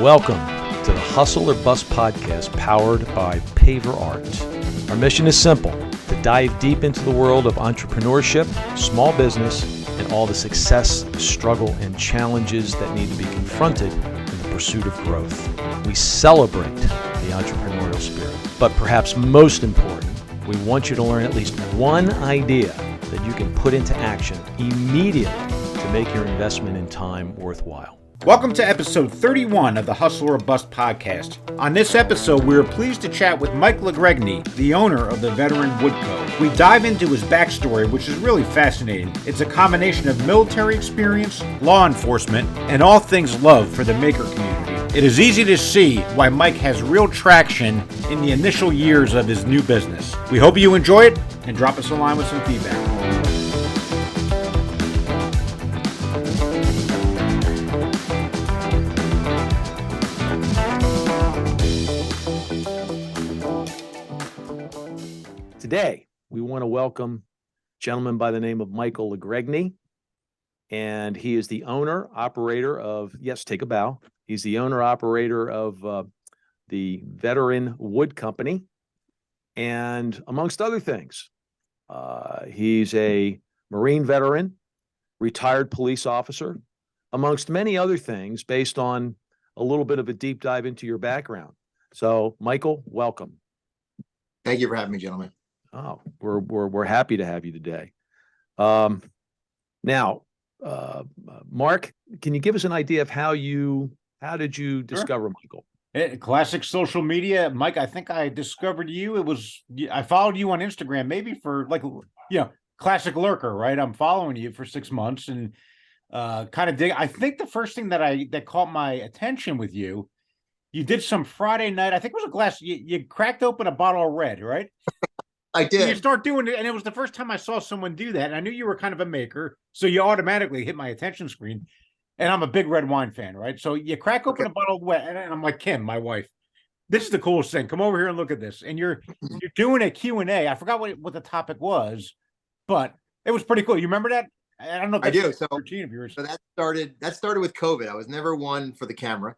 Welcome to the Hustle or Bust podcast powered by Paver Art. Our mission is simple: to dive deep into the world of entrepreneurship, small business, and all the success, struggle, and challenges that need to be confronted in the pursuit of growth. We celebrate the entrepreneurial spirit, but perhaps most important, we want you to learn at least one idea that you can put into action immediately to make your investment in time worthwhile. Welcome to episode 31 of the Hustle or Bust podcast. On this episode, we are pleased to chat with Mike Legregni, the owner of the Veteran Wood Co. We dive into his backstory, which is really fascinating. It's a combination of military experience, law enforcement, and all things love for the maker community. It is easy to see why Mike has real traction in the initial years of his new business. We hope you enjoy it, and drop us a line with some feedback. Today, we want to welcome a gentleman by the name of Michael Legregni, and he is the owner, operator of, yes, take a bow. He's the owner, operator of the Veteran Wood Company, and amongst other things, he's a Marine veteran, retired police officer, amongst many other things based on a little bit of a deep dive into your background. So, Michael, welcome. Thank you for having me, gentlemen. Oh, we're happy to have you today. Now, Mark, can you give us an idea of how did you discover Michael? Classic social media, Mike. I think I discovered you. I followed you on Instagram, maybe for classic lurker, right? I'm following you for 6 months and kind of dig. I think the first thing that caught my attention with you, you did some Friday night. I think it was a glass. You cracked open a bottle of red, right? I did. And you start doing it, and it was the first time I saw someone do that. And I knew you were kind of a maker, so you automatically hit my attention screen. And I'm a big red wine fan, right? So you crack open a bottle of wet, and I'm like, Kim, my wife, this is the coolest thing. Come over here and look at this. And you're doing a Q&A. I forgot what the topic was, but it was pretty cool. You remember that? I don't know if that's I do. So, routine of yours. So that started with COVID. I was never one for the camera.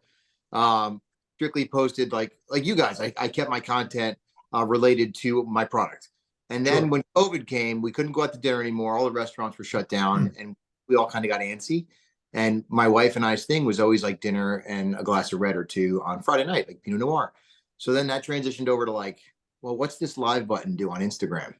Strictly posted like you guys. I kept my content related to my product. And then when COVID came, we couldn't go out to dinner anymore. All the restaurants were shut down, and we all kind of got antsy. And my wife and I's thing was always like dinner and a glass of red or two on Friday night, like Pinot Noir. So then that transitioned over to like, well, what's this live button do on Instagram?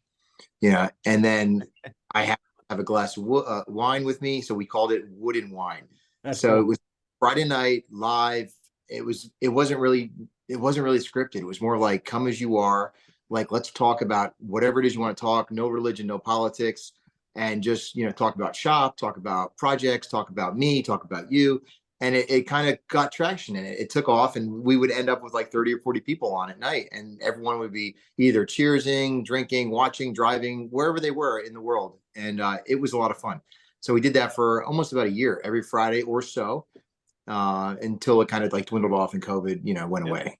And then I have a glass of wine with me, so we called it Wood and Wine. That's so cool. It was Friday night live. It wasn't really scripted. It was more like, come as you are. Like, let's talk about whatever it is you want to talk. No religion, no politics, and just talk about shop, talk about projects, talk about me, talk about you. And it kind of got traction, and it took off. And we would end up with like 30 or 40 people on at night, and everyone would be either cheersing, drinking, watching, driving, wherever they were in the world. And it was a lot of fun. So we did that for almost about a year, every Friday or so. Until it kind of like dwindled off and COVID, went away.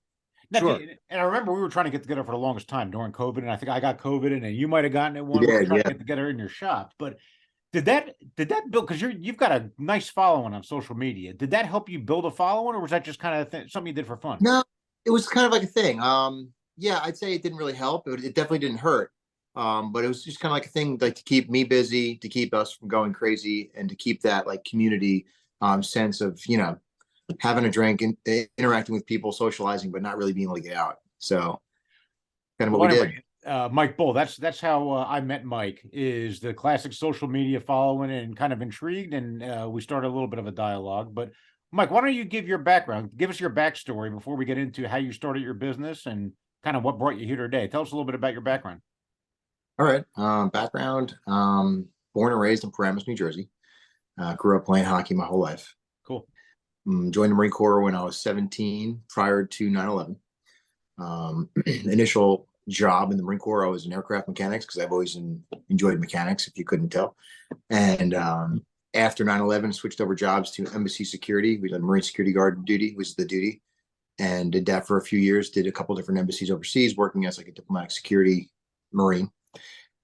Sure. And I remember we were trying to get together for the longest time during COVID, and I think I got COVID, and then you might have gotten it one. We were trying to get together in your shop, but did that build? Because you've got a nice following on social media. Did that help you build a following, or was that just kind of something you did for fun? No, it was kind of like a thing. Yeah, I'd say it didn't really help. It definitely didn't hurt. But it was just kind of like a thing, like to keep me busy, to keep us from going crazy, and to keep that like community sense of having a drink and interacting with people, socializing, but not really being able to get out. So kind of what we did. Mike Bull, that's how I met Mike, is the classic social media following and kind of intrigued. And we started a little bit of a dialogue. But Mike, why don't you give your background? Give us your backstory before we get into how you started your business and kind of what brought you here today. Tell us a little bit about your background. All right. Background, born and raised in Paramus, New Jersey. Grew up playing hockey my whole life. Cool. Joined the Marine Corps when I was 17, prior to 9/11. Initial job in the Marine Corps, I was an aircraft mechanics because I've always enjoyed mechanics, if you couldn't tell. And after 9/11, switched over jobs to embassy security. We did Marine security guard duty, was the duty, and did that for a few years. Did a couple different embassies overseas, working as like a diplomatic security Marine.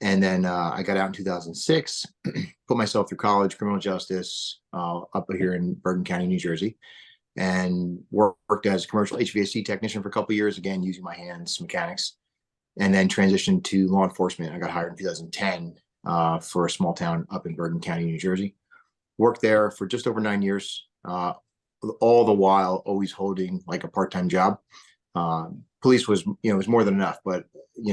And then I got out in 2006, put myself through college, criminal justice, up here in Bergen County, New Jersey. and worked as a commercial HVAC technician for a couple of years, again, using my hands, mechanics, and then transitioned to law enforcement. I got hired in 2010 for a small town up in Bergen County, New Jersey. Worked there for just over 9 years, all the while always holding like a part-time job. Police was, was more than enough, but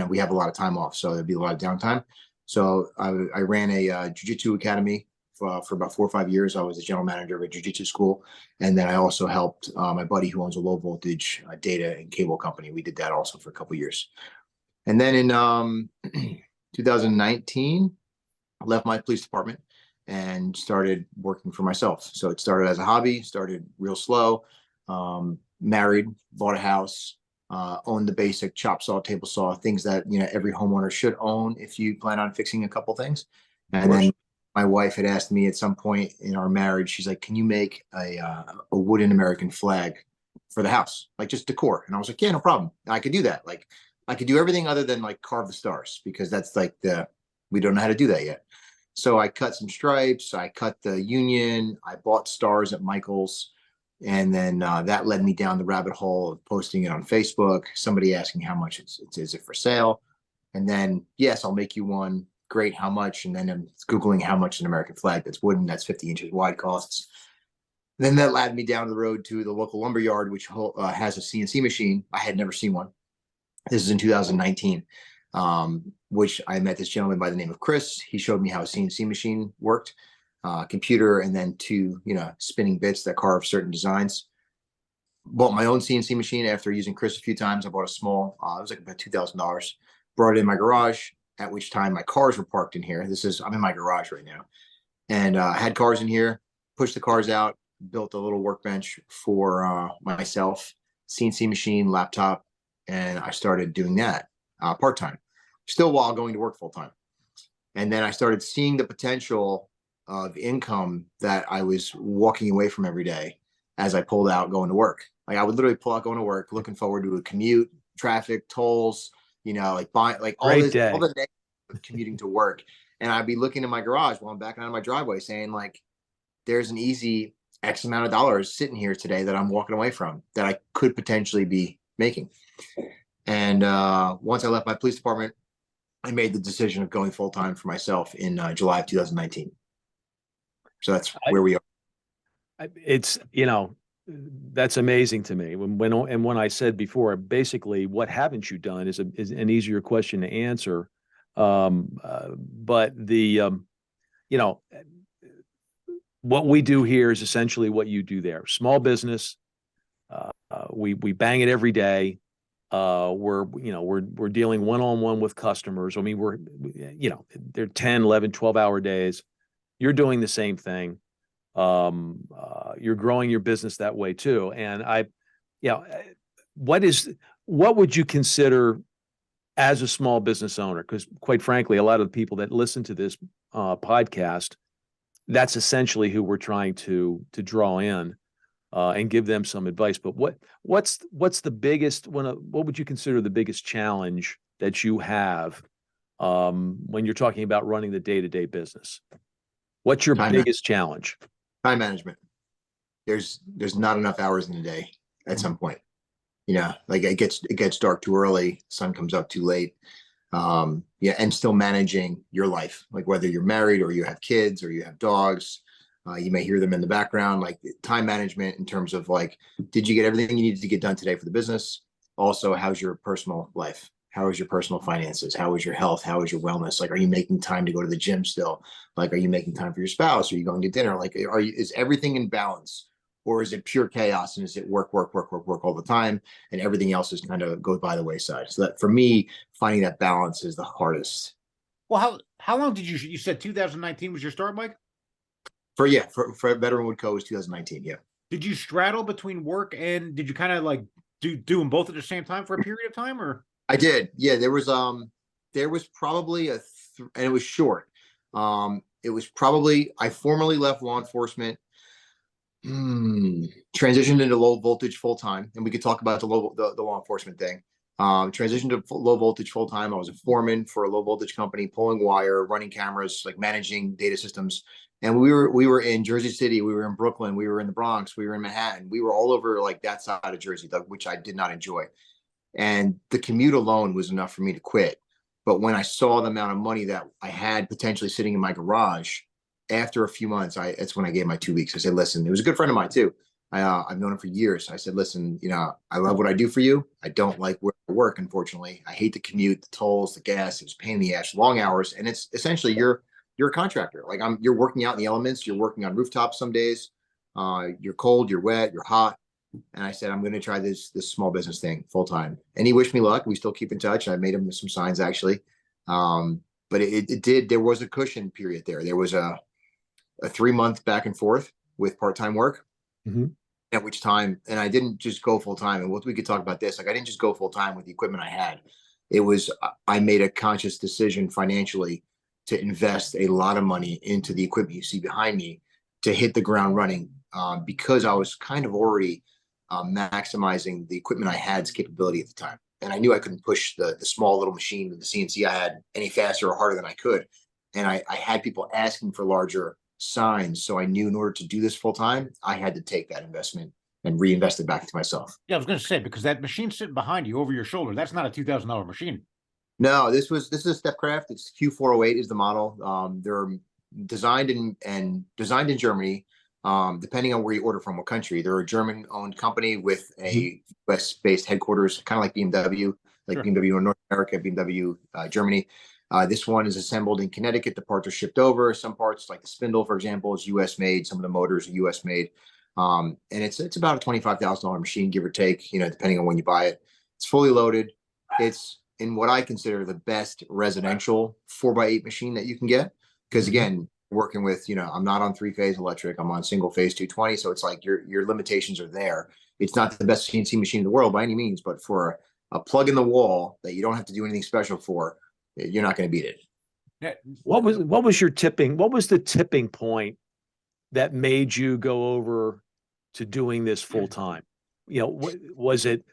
we have a lot of time off, so there'd be a lot of downtime. So I ran a jiu-jitsu academy for about 4 or 5 years. I was the general manager of a jiu-jitsu school, and then I also helped my buddy who owns a low voltage data and cable company. We did that also for a couple of years, and then in 2019, I left my police department and started working for myself. So it started as a hobby, started real slow. Married, bought a house, owned the basic chop saw, table saw, things that every homeowner should own if you plan on fixing a couple things. And then my wife had asked me at some point in our marriage, she's like, "Can you make a wooden American flag for the house, like just decor?" And I was like, "Yeah, no problem. I could do that. Like I could do everything other than like carve the stars, because that's like we don't know how to do that yet." So I cut some stripes, I cut the union, I bought stars at Michael's. And then that led me down the rabbit hole of posting it on Facebook, somebody asking how much is it for sale? And then, yes, I'll make you one. Great, how much? And then I'm Googling how much an American flag that's wooden, that's 50 inches wide costs. Then that led me down the road to the local lumber yard, which has a CNC machine. I had never seen one. This is in 2019, which I met this gentleman by the name of Chris. He showed me how a CNC machine worked. Computer, and then 2, spinning bits that carve certain designs. Bought my own CNC machine after using Chris a few times. I bought a small, it was like about $2,000. Brought it in my garage, at which time my cars were parked in here. I'm in my garage right now. And had cars in here, pushed the cars out, built a little workbench for myself, CNC machine, laptop, and I started doing that part-time, still while going to work full-time. And then I started seeing the potential of income that I was walking away from every day as I pulled out going to work. Like I would literally pull out going to work, looking forward to a commute, traffic, tolls, like buying, like all Great this, day. all the day of commuting to work. And I'd be looking in my garage while I'm backing out of my driveway saying like, there's an easy X amount of dollars sitting here today that I'm walking away from that I could potentially be making. And once I left my police department, I made the decision of going full-time for myself in July of 2019. So that's where we are. It's, that's amazing to me. When I said before, basically, what haven't you done is an easier question to answer. But what we do here is essentially what you do there. Small business. We bang it every day. We're dealing one-on-one with customers. I mean, they're 10, 11, 12-hour days. You're doing the same thing. You're growing your business that way too. And what would you consider as a small business owner? Because quite frankly, a lot of the people that listen to this podcast, that's essentially who we're trying to draw in and give them some advice. But what's the biggest what would you consider the biggest challenge that you have when you're talking about running the day-to-day business? What's your biggest challenge? Time management. There's not enough hours in the day at some point. Like it gets dark too early, sun comes up too late. And still managing your life, like whether you're married or you have kids or you have dogs, you may hear them in the background. Like time management in terms of like, did you get everything you needed to get done today for the business? Also, how's your personal life? How is your personal finances? How is your health? How is your wellness? Like, are you making time to go to the gym still? Like, are you making time for your spouse? Are you going to dinner? Like, is everything in balance, or is it pure chaos? And is it work all the time, and everything else is kind of goes by the wayside? So that for me, finding that balance is the hardest. Well, how long did you said 2019 was your start, Mike? For Veteran Wood Co. was 2019. Yeah. Did you straddle between work and did you kind of like do them both at the same time for a period of time, or? I did. Yeah, there was probably and it was short. It was probably, I formally left law enforcement, transitioned into low voltage full time, and we could talk about the law enforcement thing. Transitioned to low voltage full time. I was a foreman for a low voltage company, pulling wire, running cameras, like managing data systems. And we were in Jersey City, we were in Brooklyn, we were in the Bronx, we were in Manhattan, we were all over like that side of Jersey, which I did not enjoy. And the commute alone was enough for me to quit. But when I saw the amount of money that I had potentially sitting in my garage, after a few months, it's when I gave my 2 weeks. I said, listen, it was a good friend of mine too. I've known him for years. I said, listen, I love what I do for you. I don't like where I work, unfortunately. I hate the commute, the tolls, the gas. It was a pain in the ass, long hours. And it's essentially you're a contractor. Like you're working out in the elements. You're working on rooftops some days. You're cold, you're wet, you're hot. And I said, I'm going to try this small business thing full time. And he wished me luck. We still keep in touch. I made him some signs actually. But it did. There was a cushion period there. There was a 3 month back and forth with part-time work. Mm-hmm. At which time, and I didn't just go full time. And we could talk about this. Like I didn't just go full time with the equipment I had. It was, I made a conscious decision financially to invest a lot of money into the equipment you see behind me to hit the ground running, because I was kind of already maximizing the equipment I had's capability at the time. And I knew I couldn't push the small little machine with the CNC I had any faster or harder than I could. And I had people asking for larger signs. So I knew in order to do this full time, I had to take that investment and reinvest it back into myself. Yeah, I was going to say, because that machine sitting behind you over your shoulder, that's not a $2,000 machine. No, this is a Stepcraft. It's Q408 is the model. They're designed in Germany. Depending on where you order from, what country. They're a German-owned company with a US-based headquarters, kind of like BMW, like Sure. BMW in North America, BMW Germany. This one is assembled in Connecticut. The parts are shipped over. Some parts, like the spindle, for example, is US made. Some of the motors are US made. And it's about a $25,000 machine, give or take, depending on when you buy it. It's fully loaded. It's in what I consider the best residential 4x8 machine that you can get. Because again, working with, I'm not on 3-phase electric. I'm on single phase 220. So it's like your limitations are there. It's not the best CNC machine in the world by any means, but for a plug in the wall that you don't have to do anything special for, you're not going to beat it. Yeah. What was the tipping point that made you go over to doing this full time? Was it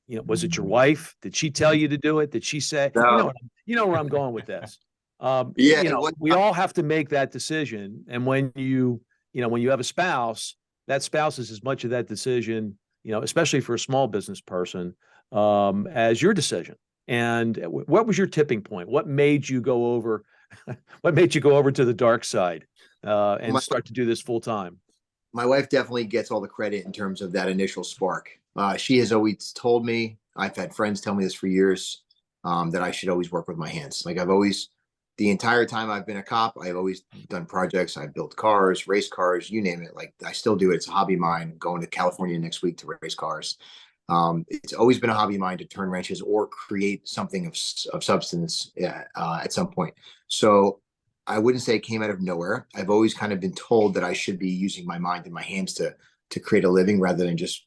your wife? Did she tell you to do it? Did she say, No. you know where I'm going with this? Yeah, we all have to make that decision. And when you have a spouse, that spouse is as much of that decision, especially for a small business person, as your decision. And what was your tipping point? What made you go over? What made you go over to the dark side and start to do this full time? My wife definitely gets all the credit in terms of that initial spark. She has always told me, I've had friends tell me this for years, that I should always work with my hands. Like the entire time I've been a cop, I've always done projects. I've built cars, race cars, you name it. Like I still do it. It's a hobby of mine. I'm going to California next week to race cars. It's always been a hobby of mine to turn wrenches or create something of substance at some point. So I wouldn't say it came out of nowhere. I've always kind of been told that I should be using my mind and my hands to create a living rather than just,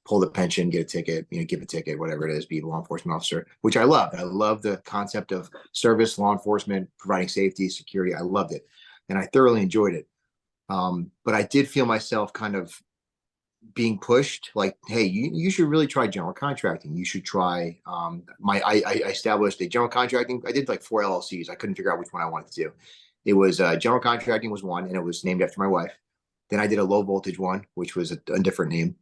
pull the pension, get a ticket, give a ticket, whatever it is, be a law enforcement officer, which I love. I love the concept of service, law enforcement, providing safety, security. I loved it. And I thoroughly enjoyed it. But I did feel myself kind of being pushed like, hey, you should really try general contracting. You should try, I established a general contracting. I did like 4 LLCs. I couldn't figure out which one I wanted to do. It was general contracting was one, and it was named after my wife. Then I did a low voltage one, which was a different name.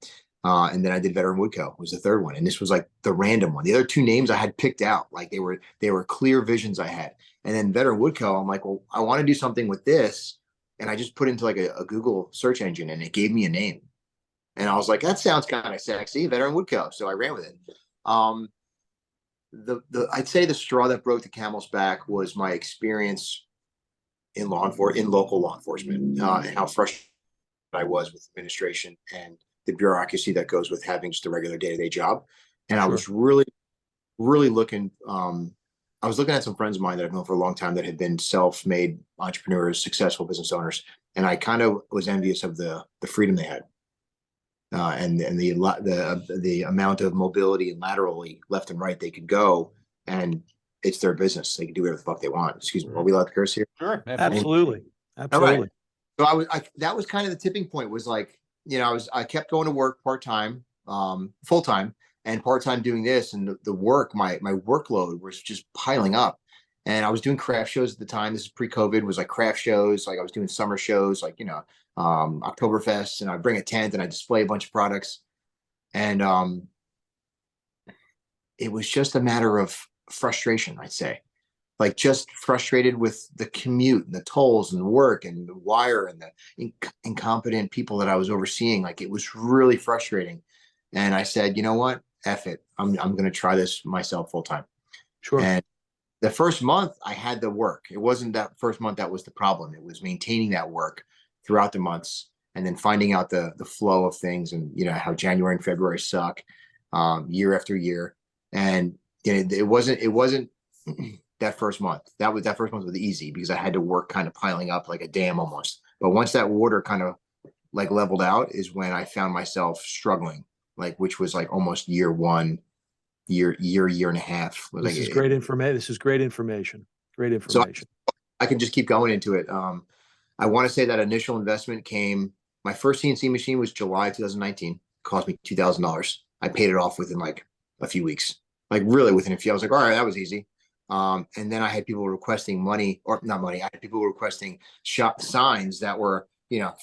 And then I did Veteran Woodco was the third one. And this was like the random one. The other 2 names I had picked out, like they were clear visions I had. And then Veteran Woodco, I'm like, well, I want to do something with this. And I just put into like a Google search engine and it gave me a name. And I was like, that sounds kind of sexy, Veteran Woodco. So I ran with it. I'd say the straw that broke the camel's back was my experience in local law enforcement, and how frustrated I was with administration and the bureaucracy that goes with having just a regular day-to-day job. And I was really, really looking, I was looking at some friends of mine that I've known for a long time that had been self-made entrepreneurs, successful business owners. And I kind of was envious of the freedom they had. And the amount of mobility and laterally left and right they could go, and it's their business. They can do whatever the fuck they want. Excuse me. Are we allowed to curse here? Sure. Absolutely. All right. So that was kind of the tipping point, was like, I kept going to work part-time, full-time. and part-time doing this, and the work, my workload was just piling up. And I was doing craft shows at the time. This is pre-COVID, was like craft shows. Like I was doing summer shows, like, Oktoberfest, and I bring a tent and I display a bunch of products. And it was just a matter of frustration, I'd say. Like just frustrated with the commute and the tolls and the work and the wire and the incompetent people that I was overseeing. Like it was really frustrating. And I said, you know what? F it. I'm going to try this myself full time. Sure. And the first month I had the work. It wasn't that first month that was the problem. It was maintaining that work throughout the months and then finding out the flow of things, and how January and February suck year after year. And it wasn't that first month. That first month was easy because I had to work kind of piling up like a dam almost. But once that water kind of like leveled out is when I found myself struggling, like which was like almost year one, year and a half. This is great information. This is great information. Great information. So I can just keep going into it. I want to say that initial investment came. My first CNC machine was July 2019. Cost me $2,000. I paid it off within like a few weeks. Like really within a few. I was like, all right, that was easy. And then I had people requesting money, or not money. I had people requesting shop signs that were,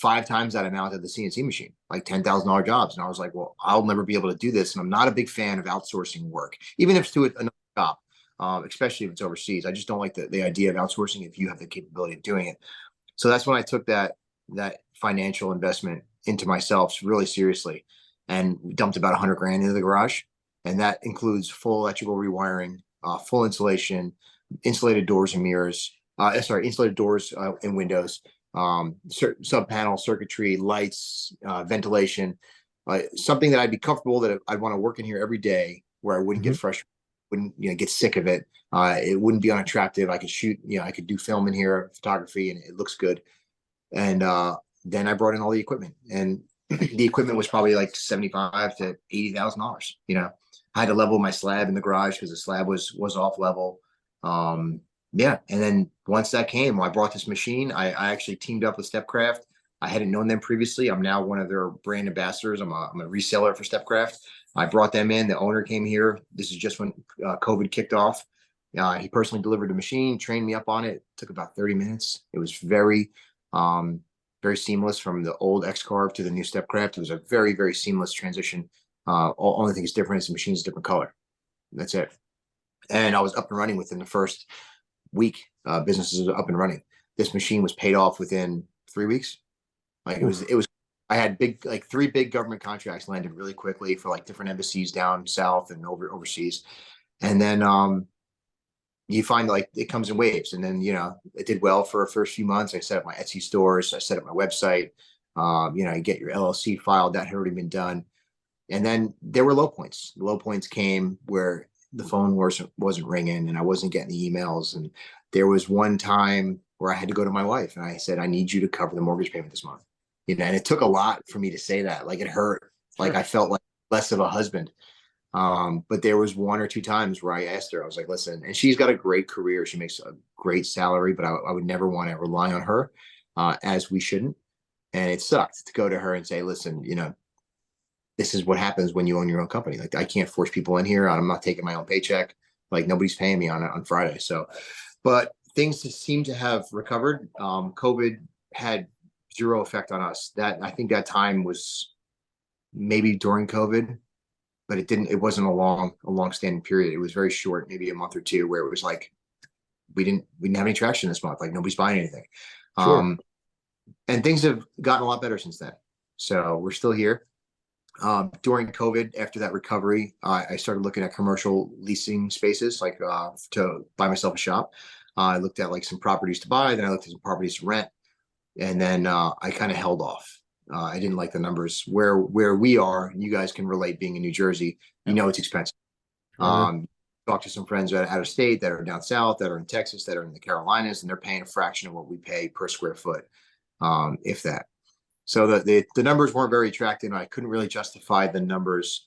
5 times that amount of the CNC machine, like $10,000 jobs. And I was like, well, I'll never be able to do this. And I'm not a big fan of outsourcing work, even if it's to another shop, especially if it's overseas. I just don't like the idea of outsourcing if you have the capability of doing it. So that's when I took that financial investment into myself really seriously, and dumped about $100 grand into the garage. And that includes full electrical rewiring, full insulation, insulated doors and mirrors, insulated doors and windows, sub panel circuitry, lights, ventilation, something that I'd be comfortable, that I'd want to work in here every day, where I wouldn't get frustrated, wouldn't get sick of it. It wouldn't be unattractive. I could shoot, I could do film in here, photography, and it looks good. And then I brought in all the equipment, and the equipment was probably like $75,000 to $80,000. I had to level my slab in the garage because the slab was off level. And then once that came, I brought this machine. I actually teamed up with Stepcraft. I hadn't known them previously. I'm now one of their brand ambassadors. I'm a reseller for Stepcraft. I brought them in. The owner came here. This is just when COVID kicked off. He personally delivered the machine, trained me up on it. It took about 30 minutes. It was very seamless from the old X-Carve to the new Stepcraft. It was a very, very seamless transition. Only thing is different is the machine's a different color. That's it. And I was up and running within the first week. Business is up and running. This machine was paid off within 3 weeks. Like it was. I had 3 big government contracts landed really quickly for like different embassies down south and overseas. And then you find like it comes in waves. And then it did well for the first few months. I set up my Etsy stores. I set up my website. You get your LLC filed. That had already been done. And then there were low points. The low points came where the phone wasn't ringing, and I wasn't getting the emails. And there was one time where I had to go to my wife and I said, I need you to cover the mortgage payment this month. And it took a lot for me to say that. Like it hurt. Sure. Like I felt like less of a husband. But there was 1 or 2 times where I asked her, I was like, listen, and she's got a great career. She makes a great salary, but I would never want to rely on her, as we shouldn't. And it sucked to go to her and say, listen, this is what happens when you own your own company. Like I can't force people in here. I'm not taking my own paycheck. Like nobody's paying me on Friday. So, but things seem to have recovered. COVID had 0 effect on us. I think that time was maybe during COVID, but it wasn't a long standing period. It was very short, maybe a month or 2, where it was like, we didn't have any traction this month. Like nobody's buying anything. Sure. And things have gotten a lot better since then. So we're still here. During COVID, after that recovery, I started looking at commercial leasing spaces, like to buy myself a shop. I looked at like some properties to buy, then I looked at some properties to rent, and then I kind of held off. I didn't like the numbers where we are. And you guys can relate, being in New Jersey. It's expensive. Talk to some friends out of state that are down south, that are in Texas, that are in the Carolinas, and they're paying a fraction of what we pay per square foot, if that. So the numbers weren't very attractive, and I couldn't really justify the numbers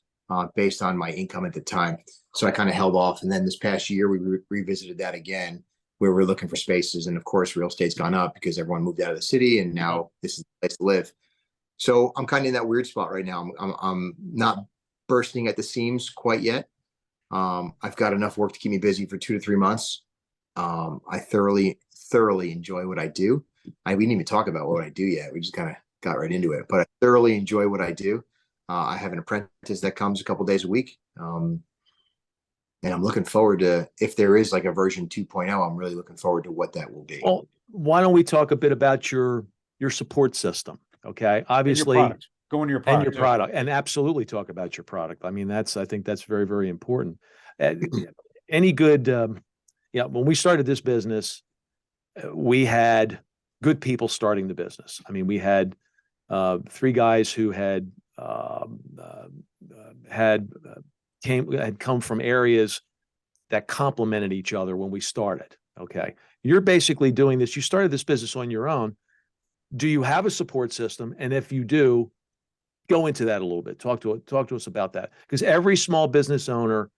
based on my income at the time. So I kind of held off. And then this past year, we revisited that again, where we're looking for spaces. And of course, real estate's gone up because everyone moved out of the city, and now this is the place to live. So I'm kind of in that weird spot right now. I'm not bursting at the seams quite yet. I've got enough work to keep me busy for 2 to 3 months. I thoroughly enjoy what I do. We didn't even talk about what I do yet. We just kind of got right into it, but I thoroughly enjoy what I do. I have an apprentice that comes a couple days a week. And I'm looking forward to, if there is like a version 2.0, I'm really looking forward to what that will be. Well, why don't we talk a bit about your support system? Okay. Obviously, go into your product. And your product, and absolutely talk about your product. I mean, I think that's very, very important. Any good, when we started this business, we had good people starting the business. I mean, we had 3 guys who had come from areas that complemented each other when we started. Okay. You're basically doing this. You started this business on your own. Do you have a support system? And if you do, go into that a little bit. Talk to us about that. Because every small business owner,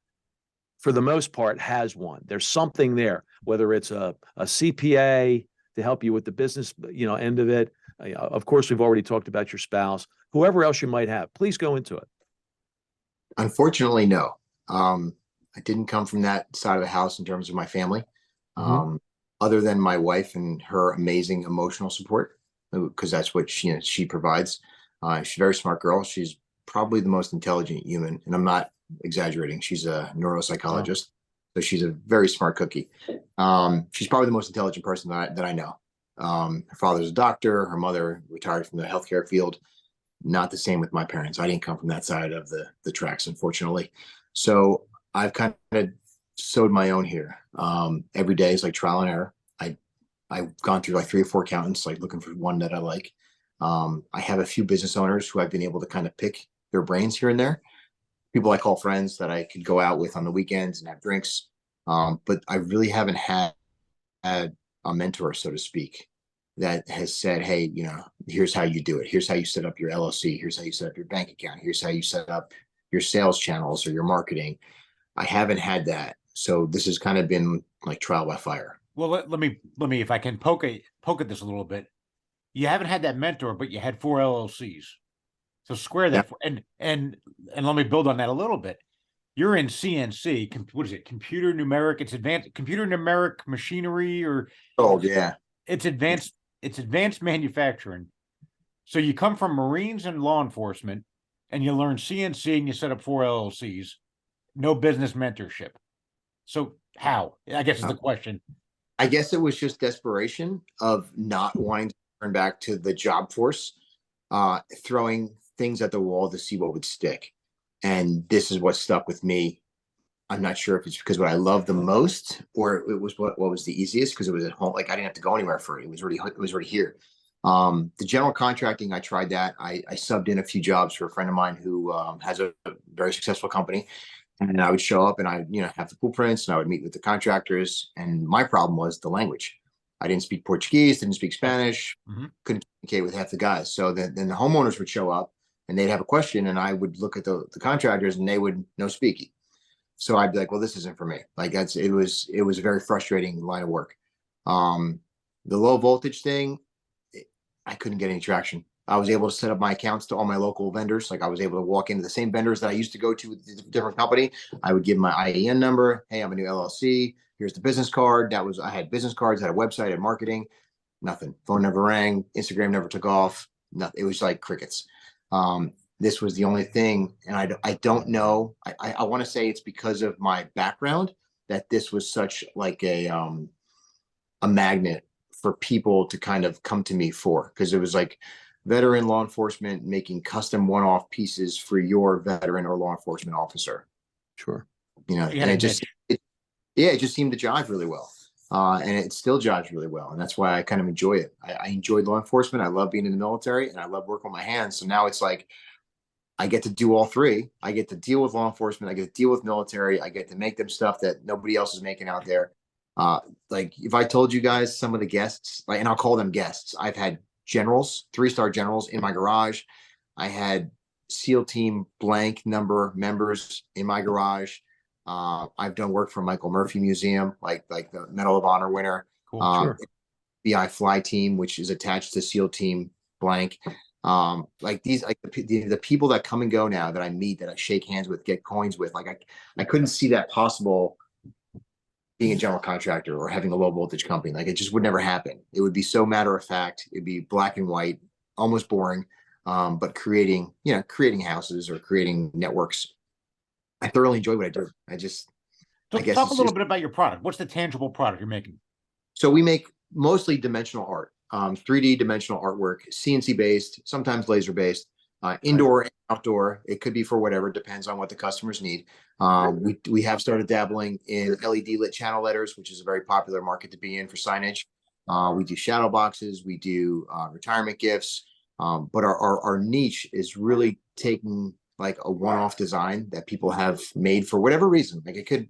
for the most part, has one. There's something there, whether it's a CPA to help you with the business, end of it. Of course, we've already talked about your spouse, whoever else you might have. Please go into it. Unfortunately, no. I didn't come from that side of the house in terms of my family, other than my wife and her amazing emotional support, because that's what she provides. She's a very smart girl. She's probably the most intelligent human, and I'm not exaggerating. She's a neuropsychologist, so she's a very smart cookie. She's probably the most intelligent person that I know. Her father's a doctor. Her mother retired from the healthcare field. Not the same with my parents. I didn't come from that side of the tracks, unfortunately. So I've kind of sowed my own here. Every day is like trial and error. I've gone through like 3 or 4 accountants, like looking for one that I like. I have a few business owners who I've been able to kind of pick their brains here and there. People I call friends that I could go out with on the weekends and have drinks. But I really haven't had a mentor, so to speak, that has said, hey, here's how you do it. Here's how you set up your LLC. Here's how you set up your bank account. Here's how you set up your sales channels or your marketing. I haven't had that. So this has kind of been like trial by fire. Well, let me, if I can poke at this a little bit. You haven't had that mentor, but you had 4 LLCs. So square that. Yeah. And let me build on that a little bit. You're in CNC. What is it? Computer numeric. It's advanced computer numeric machinery, or yeah, it's advanced. It's advanced manufacturing. So you come from Marines and law enforcement, and you learn CNC, and you set up 4 LLCs. No business mentorship. So how? I guess is the question. I guess it was just desperation of not wanting to turn back to the job force, throwing things at the wall to see what would stick. And this is what stuck with me. I'm not sure if it's because what I love the most, or it was what was the easiest, because it was at home. Like I didn't have to go anywhere for it. It was already here. The general contracting, I tried that. I subbed in a few jobs for a friend of mine who has a very successful company. And I would show up and I, have the blueprints, and I would meet with the contractors. And my problem was the language. I didn't speak Portuguese, didn't speak Spanish, couldn't communicate with half the guys. So then the homeowners would show up and they'd have a question, and I would look at the contractors and they would no speaking. So I'd be like, well, this isn't for me. Like it was a very frustrating line of work. The low voltage thing, I couldn't get any traction. I was able to set up my accounts to all my local vendors. Like I was able to walk into the same vendors that I used to go to with a different company. I would give my IAN number. Hey, I'm a new LLC. Here's the business card. I had business cards, I had a website, and marketing. Nothing. Phone never rang. Instagram never took off. Nothing. It was like crickets. This was the only thing. And I don't know. I want to say it's because of my background that this was such like a magnet for people to kind of come to me for, because it was like veteran law enforcement making custom one-off pieces for your veteran or law enforcement officer. Sure. And it just seemed to jive really well. And it still jives really well. And that's why I kind of enjoy it. I enjoyed law enforcement. I love being in the military, and I love working with my hands. So now it's like, I get to do all 3. I get to deal with law enforcement. I get to deal with military. I get to make them stuff that nobody else is making out there. Like if I told you guys some of the guests, and I'll call them guests, I've had generals, 3-star generals in my garage. I had SEAL team blank number members in my garage. I've done work for Michael Murphy Museum, like the Medal of Honor winner. Cool, sure. BI fly team, which is attached to SEAL team blank. Like these, like the people that come and go now that I meet, that I shake hands with, get coins with, like I couldn't see that possible being a general contractor or having a low voltage company. Like it just would never happen. It would be so matter of fact. It'd be black and white, almost boring. But creating houses or creating networks, I thoroughly enjoy what I do. So I guess talk a it's little just, bit about your product. What's the tangible product you're making? so we make mostly dimensional art, 3D dimensional artwork, CNC based, sometimes laser based, indoor and outdoor. It could be for whatever, depends on what the customers need. We have started dabbling in LED lit channel letters, which is a very popular market to be in for signage. We do shadow boxes, we do retirement gifts, but our niche is really taking like a one-off design that people have made for whatever reason. Like it could,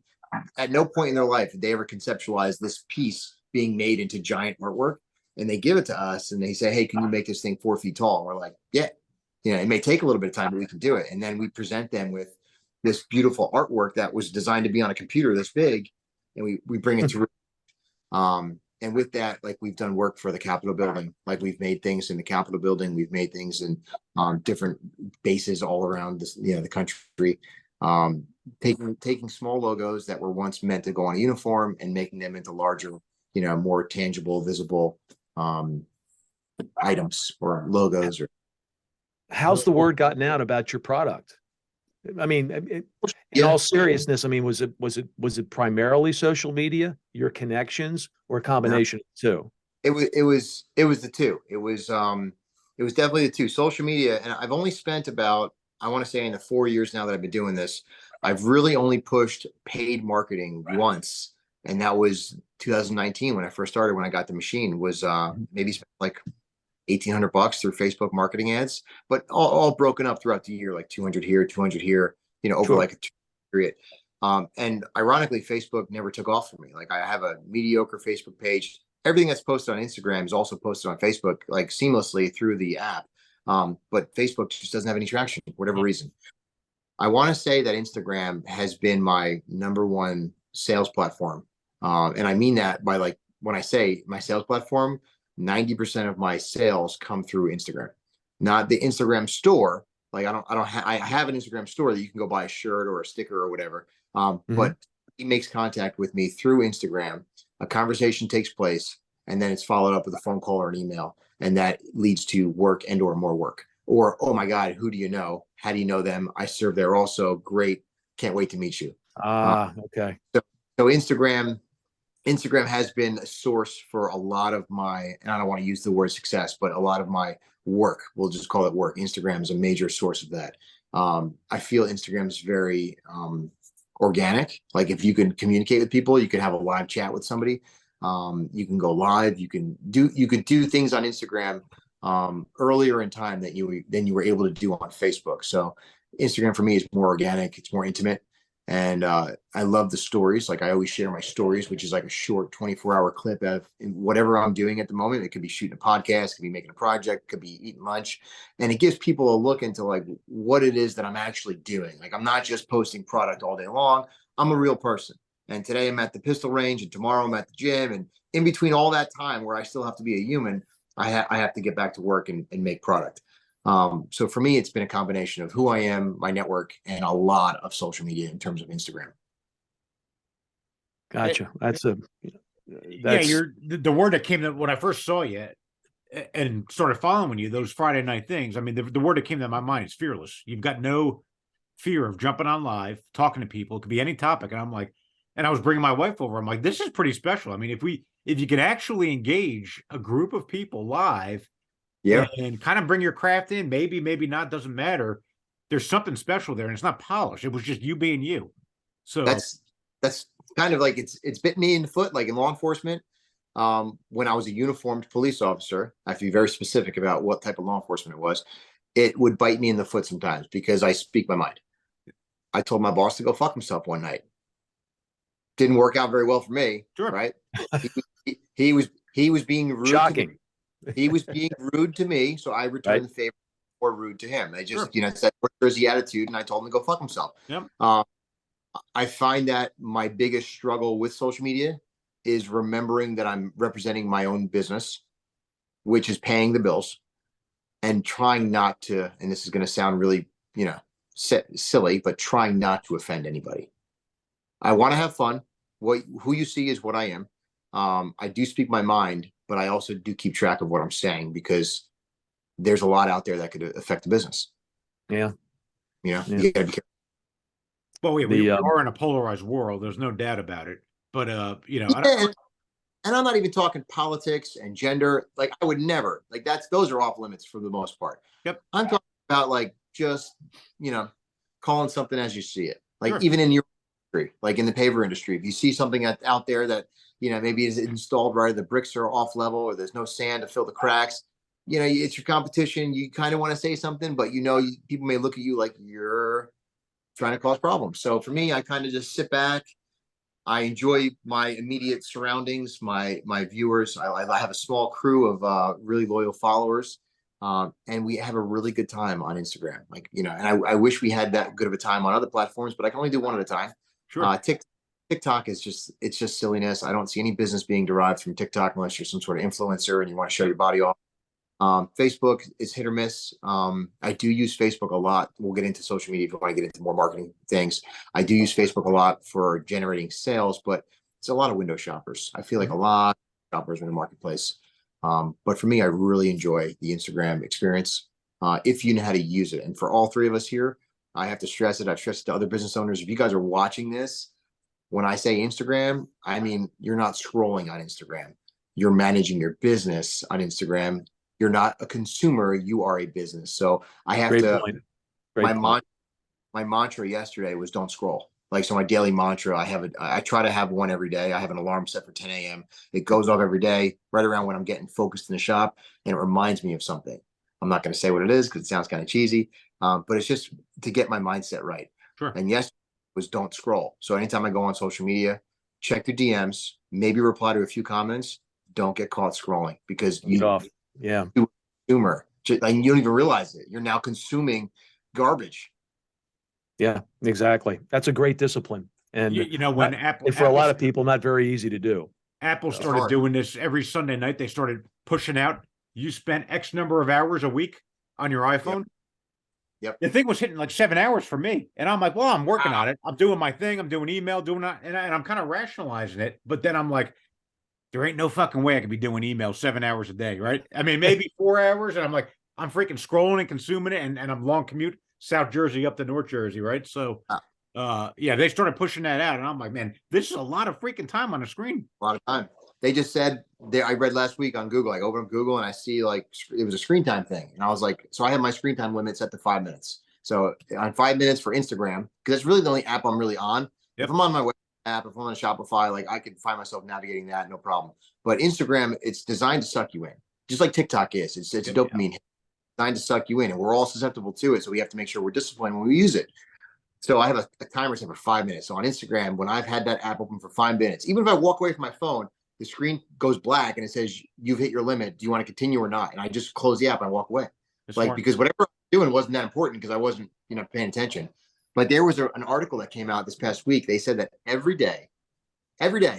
at no point in their life did they ever conceptualize this piece being made into giant artwork, and they give it to us and they say, hey, can you make this thing 4 feet tall? And we're like, yeah, it may take a little bit of time, but we can do it. And then we present them with this beautiful artwork that was designed to be on a computer this big, and we bring it to and with that, like we've done work for the Capitol building, like we've made things in the Capitol building, we've made things in different bases all around this, the country. Taking small logos that were once meant to go on a uniform and making them into larger, more tangible, visible items or logos. Or How's the word gotten out about your product? I mean, in all seriousness, I mean, was it primarily social media, your connections, or a combination of the two? It was the two. It was definitely the two. Social media, and I've only spent about, I want to say in the 4 years now that I've been doing this, I've really only pushed paid marketing once, and that was 2019 when I first started. When I got the machine, was maybe spent like $1,800 through Facebook marketing ads, but all broken up throughout the year, like 200 here, 200 here, over like a period. And ironically, Facebook never took off for me. Like I have a mediocre Facebook page. Everything that's posted on Instagram is also posted on Facebook, like seamlessly through the app. But Facebook just doesn't have any traction for whatever reason. I want to say that Instagram has been my number one sales platform. And I mean that by, like, when I say my sales platform, 90% of my sales come through Instagram, not the Instagram store. Like I have an Instagram store that you can go buy a shirt or a sticker or whatever. But he makes contact with me through Instagram. A conversation takes place, and then it's followed up with a phone call or an email, and that leads to work and or more work. Or, oh my God, who do you know? How do you know them? I serve there also. Great. Can't wait to meet you. Okay. So Instagram has been a source for a lot of my, and I don't want to use the word success, but a lot of my work, we'll just call it work. Instagram is a major source of that. I feel Instagram is very organic. Like if you can communicate with people, you can have a live chat with somebody. You can go live. You can do things on Instagram earlier in time than you were able to do on Facebook. So Instagram for me is more organic. It's more intimate. And I love the stories. Like I always share my stories, which is like a short 24-hour clip of whatever I'm doing at the moment. It could be shooting a podcast, it could be making a project, it could be eating lunch. And it gives people a look into like what it is that I'm actually doing. Like I'm not just posting product all day long. I'm a real person. And today I'm at the pistol range, and tomorrow I'm at the gym. And in between all that time where I still have to be a human, I have to get back to work and make product. So for me, it's been a combination of who I am, my network, and a lot of social media in terms of Instagram. Gotcha. You're the word that came to when I first saw you and started following you, those Friday night things. I mean, the word that came to my mind is fearless. You've got no fear of jumping on live, talking to people. It could be any topic. And I'm like, and I was bringing my wife over. I'm like, this is pretty special. I mean, if you can actually engage a group of people live, and kind of bring your craft in, maybe not, doesn't matter. There's something special there, and it's not polished. It was just you being you. So that's kind of like it's bit me in the foot, like in law enforcement. When I was a uniformed police officer, I have to be very specific about what type of law enforcement it was. It would bite me in the foot sometimes because I speak my mind. I told my boss to go fuck himself one night. Didn't work out very well for me. Sure. Right? He was being rude. Shocking. He was being rude to me, so I returned the favor or rude to him. I just, said Jersey attitude, and I told him to go fuck himself. Yep. I find that my biggest struggle with social media is remembering that I'm representing my own business, which is paying the bills, and trying not to, and this is going to sound really, silly, but trying not to offend anybody. I want to have fun. Who you see is what I am. I do speak my mind, but I also do keep track of what I'm saying, because there's a lot out there that could affect the business. Yeah. You Yeah. gotta be careful. Well, we are in a polarized world. There's no doubt about it. But And I'm not even talking politics and gender. Like, I would never, like, those are off limits for the most part. Yep. I'm talking about, like, just, calling something as you see it. Like, Sure. even in your industry, like in the paver industry, if you see something out there that, maybe is installed right, the bricks are off level, or there's no sand to fill the cracks, it's your competition. You kind of want to say something, but people may look at you like you're trying to cause problems. So for me, I kind of just sit back. I enjoy my immediate surroundings, my viewers. I have a small crew of really loyal followers, and we have a really good time on Instagram. Like, and I wish we had that good of a time on other platforms, but I can only do one at a time. Sure. TikTok is just silliness. I don't see any business being derived from TikTok unless you're some sort of influencer and you want to show your body off. Facebook is hit or miss. I do use Facebook a lot. We'll get into social media if you want to get into more marketing things. I do use Facebook a lot for generating sales, but it's a lot of window shoppers. I feel like a lot of shoppers in the marketplace. But for me, I really enjoy the Instagram experience if you know how to use it. And for all three of us here, I have to stress it. I've stressed it to other business owners. If you guys are watching this, when I say Instagram, I mean, you're not scrolling on Instagram. You're managing your business on Instagram. You're not a consumer, you are a business. So I have Great to, point. Great point. my mantra yesterday was don't scroll. Like, so my daily mantra, I try to have one every day. I have an alarm set for 10 a.m. It goes off every day, right around when I'm getting focused in the shop, and it reminds me of something. I'm not going to say what it is because it sounds kind of cheesy, but it's just to get my mindset right. Sure. And yes, was don't scroll. So anytime I go on social media, check your DMs, maybe reply to a few comments. Don't get caught scrolling, because Get off. Yeah. consumer, like, you don't even realize it. You're now consuming garbage. Yeah, exactly. That's a great discipline. And when Apple, for a lot of people, not very easy to do. Apple started doing this every Sunday night. They started pushing out, you spent X number of hours a week on your iPhone. Yep. The thing was hitting like 7 hours for me. And I'm like, well, I'm working on it. I'm doing my thing. I'm doing email, and I'm kind of rationalizing it. But then I'm like, there ain't no fucking way I could be doing email 7 hours a day, right? I mean, maybe 4 hours. And I'm like, I'm freaking scrolling and consuming it. And I'm long commute, South Jersey up to North Jersey, right? So, they started pushing that out. And I'm like, man, this is a lot of freaking time on the screen. A lot of time. They just said I read last week on Google, I open up Google and I see, like, it was a screen time thing. And I was like, so I have my screen time limit set to 5 minutes. So on 5 minutes for Instagram, because that's really the only app I'm really on. Yep. If I'm on my web app, if I'm on Shopify, like, I can find myself navigating that, no problem. But Instagram, it's designed to suck you in, just like TikTok is. It's a dopamine hit, designed to suck you in, and we're all susceptible to it. So we have to make sure we're disciplined when we use it. So I have a timer set for 5 minutes. So on Instagram, when I've had that app open for 5 minutes, even if I walk away from my phone, the screen goes black and it says, you've hit your limit. Do you want to continue or not? And I just close the app and I walk away. Because whatever I was doing wasn't that important, because I wasn't, paying attention. But there was an article that came out this past week. They said that every day,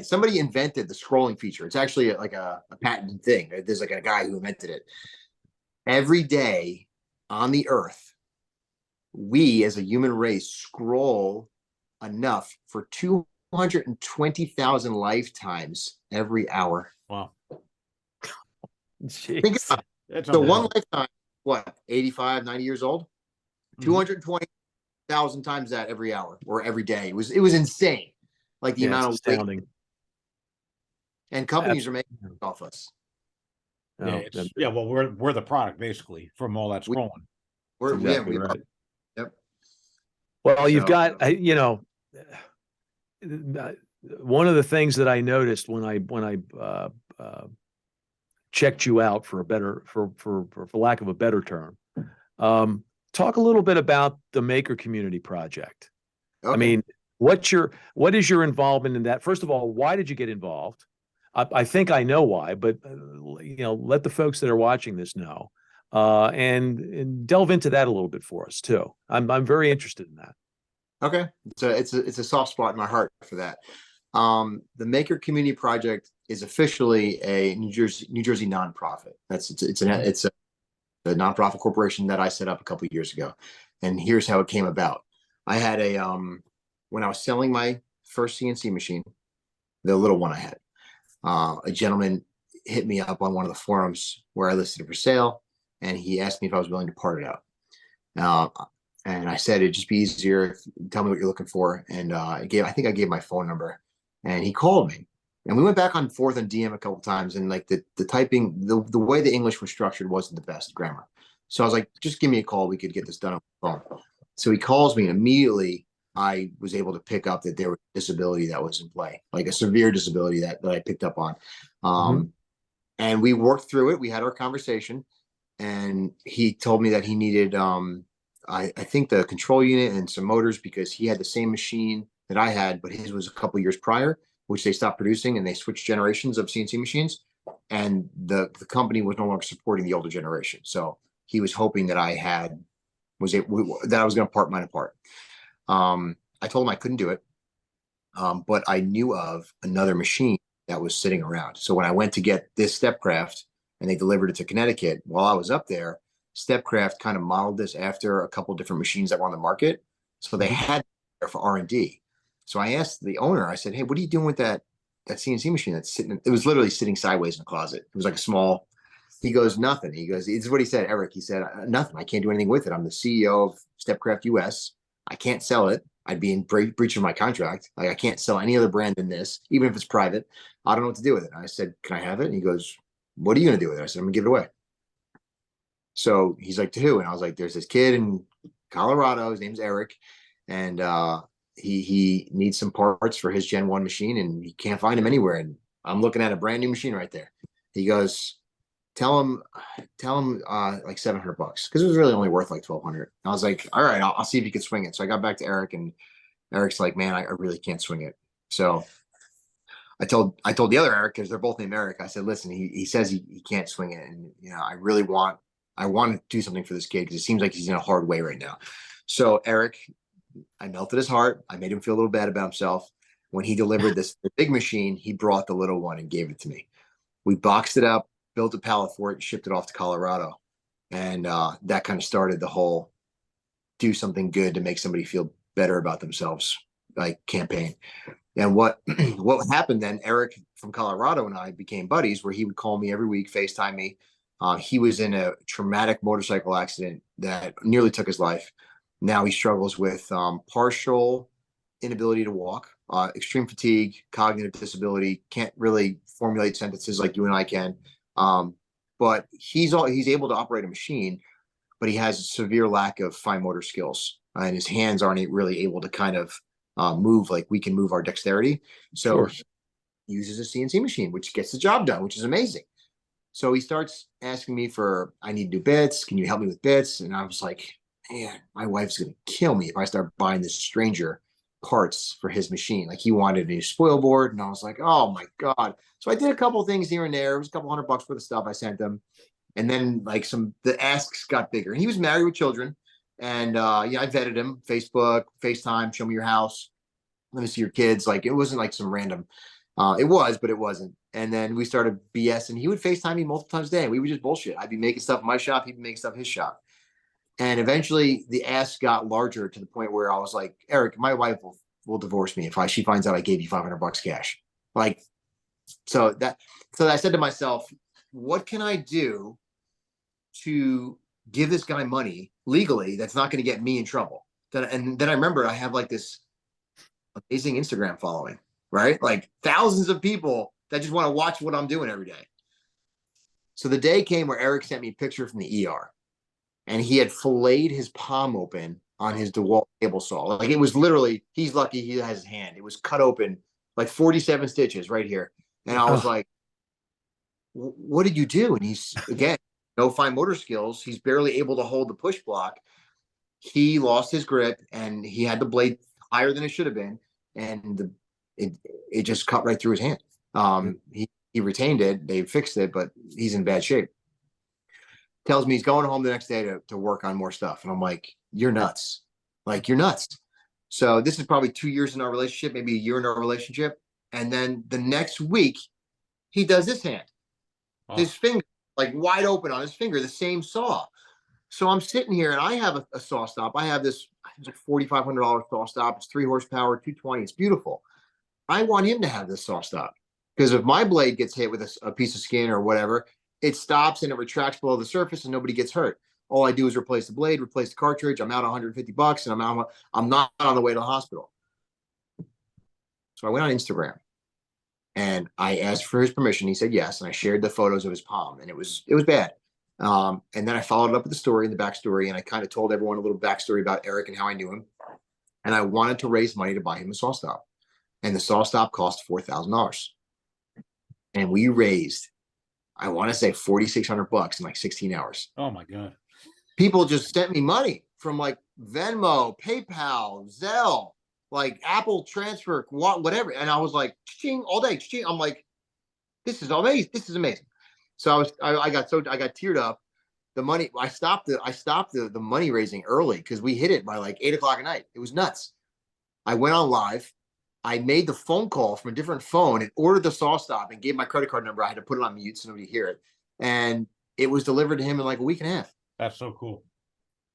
somebody invented the scrolling feature. It's actually like a patented thing. There's like a guy who invented it. Every day on the earth, we as a human race scroll enough for 220,000 lifetimes every hour. Wow. Think about it. So one lifetime, what, 85, 90 years old? 220,000 times that every hour or every day. It was insane. Like the amount of astounding. And companies are making it off us. Well, we're the product basically from all that scrolling. We're exactly right. Yep. Well, you've got, one of the things that I noticed when I checked you out, for lack of a better term, talk a little bit about the Maker Community Project. Okay. I mean, what is your involvement in that? First of all, why did you get involved? I think I know why, but let the folks that are watching this know, and delve into that a little bit for us too. I'm very interested in that. Okay, it's a soft spot in my heart for that. The Maker Community Project is officially a New Jersey nonprofit. It's the nonprofit corporation that I set up a couple of years ago. And here's how it came about. I had when I was selling my first CNC machine, the little one I had, a gentleman hit me up on one of the forums where I listed it for sale, and he asked me if I was willing to part it out. And I said it'd just be easier. Tell me what you're looking for. And I think I gave my phone number, and he called me. And we went back and forth on DM a couple times, and like the typing, the way the English was structured wasn't the best grammar. So I was like, just give me a call. We could get this done on the phone. So he calls me, and immediately I was able to pick up that there was a disability that was in play, like a severe disability that I picked up on. And we worked through it. We had our conversation, and he told me that he needed, I think, the control unit and some motors, because he had the same machine that I had, but his was a couple years prior, which they stopped producing, and they switched generations of CNC machines, and the company was no longer supporting the older generation. So he was hoping that I was going to part mine apart. I told him I couldn't do it, but I knew of another machine that was sitting around. So when I went to get this Stepcraft and they delivered it to Connecticut, while I was up there, Stepcraft kind of modeled this after a couple of different machines that were on the market. So they had it for R&D. So I asked the owner, I said, hey, what are you doing with that CNC machine that's sitting? It was literally sitting sideways in a closet. It was like a small, he goes, nothing. He goes, this is what he said, Eric. He said, nothing. I can't do anything with it. I'm the CEO of Stepcraft US. I can't sell it. I'd be in breach of my contract. Like, I can't sell any other brand than this, even if it's private. I don't know what to do with it. And I said, can I have it? And he goes, what are you going to do with it? I said, I'm going to give it away. So he's like, to who? And I was like, there's this kid in Colorado. His name's Eric. And he needs some parts for his Gen 1 machine, and he can't find them anywhere. And I'm looking at a brand new machine right there. He goes, tell him like $700, because it was really only worth like $1,200. I was like, all right, I'll see if he could swing it. So I got back to Eric, and Eric's like, man, I really can't swing it. So I told the other Eric, because they're both named Eric, I said, listen, he says he can't swing it, and I want to do something for this kid, because it seems like he's in a hard way right now. So Eric, I melted his heart. I made him feel a little bad about himself. When he delivered the big machine, he brought the little one and gave it to me. We boxed it up, built a pallet for it, and shipped it off to Colorado. And that kind of started the whole do something good to make somebody feel better about themselves, like, campaign. And what happened then, Eric from Colorado and I became buddies, where he would call me every week, FaceTime me. He was in a traumatic motorcycle accident that nearly took his life. Now he struggles with partial inability to walk, extreme fatigue, cognitive disability, can't really formulate sentences like you and I can. But he's able to operate a machine, but he has a severe lack of fine motor skills, and his hands aren't really able to kind of move like we can move our dexterity. So he uses a CNC machine, which gets the job done, which is amazing. So he starts asking me I need new bits. Can you help me with bits? And I was like, man, my wife's going to kill me if I start buying this stranger parts for his machine. Like, he wanted a new spoil board, and I was like, oh my God. So I did a couple of things here and there. It was a couple $100 worth of stuff I sent him. And then like the asks got bigger, and he was married with children. And I vetted him, Facebook, FaceTime, show me your house. Let me see your kids. Like, it wasn't like some random, it was, but it wasn't. And then we started BS, and he would FaceTime me multiple times a day. And we would just bullshit. I'd be making stuff in my shop. He'd be making stuff in his shop. And eventually the ask got larger to the point where I was like, Eric, my wife will divorce me if she finds out I gave you $500 cash. Like, so I said to myself, what can I do to give this guy money legally that's not going to get me in trouble? And then I remember I have like this amazing Instagram following, right? Like, thousands of people that just want to watch what I'm doing every day. So the day came where Eric sent me a picture from the ER. And he had filleted his palm open on his DeWalt table saw. Like, it was literally, he's lucky he has his hand. It was cut open, like 47 stitches right here. And I was like, what did you do? And he's, again, no fine motor skills. He's barely able to hold the push block. He lost his grip, and he had the blade higher than it should have been. And it just cut right through his hand. He retained it. They fixed it, but he's in bad shape. Tells me he's going home the next day to work on more stuff. And I'm like, you're nuts. Like, you're nuts. So this is probably 2 years in our relationship, maybe a year in our relationship. And then the next week, he does this hand, his finger, like wide open on his finger, the same saw. So I'm sitting here and I have a saw stop. I have this, it's like $4,500 saw stop. It's 3 horsepower, 220. It's beautiful. I want him to have this saw stop because if my blade gets hit with a piece of skin or whatever, it stops and it retracts below the surface and nobody gets hurt. All I do is replace the blade, replace the cartridge. I'm out $150 and I'm not on the way to the hospital. So I went on Instagram and I asked for his permission. He said yes, and I shared the photos of his palm, and it was bad. And then I followed it up with the story and the backstory, and I kind of told everyone a little backstory about Eric and how I knew him. And I wanted to raise money to buy him a saw stop, and the saw stop cost $4,000, and we raised, I want to say $4,600 in like 16 hours. Oh my God. People just sent me money from like Venmo, PayPal, Zelle, like Apple transfer, whatever. And I was like, ching, all day. Ching. I'm like, this is amazing. This is amazing. So I got teared up. The money, I stopped the money raising early because we hit it by like 8 o'clock at night. It was nuts. I went on live. I made the phone call from a different phone and ordered the saw stop and gave my credit card number. I had to put it on mute so nobody hear it. And it was delivered to him in like a week and a half. That's so cool.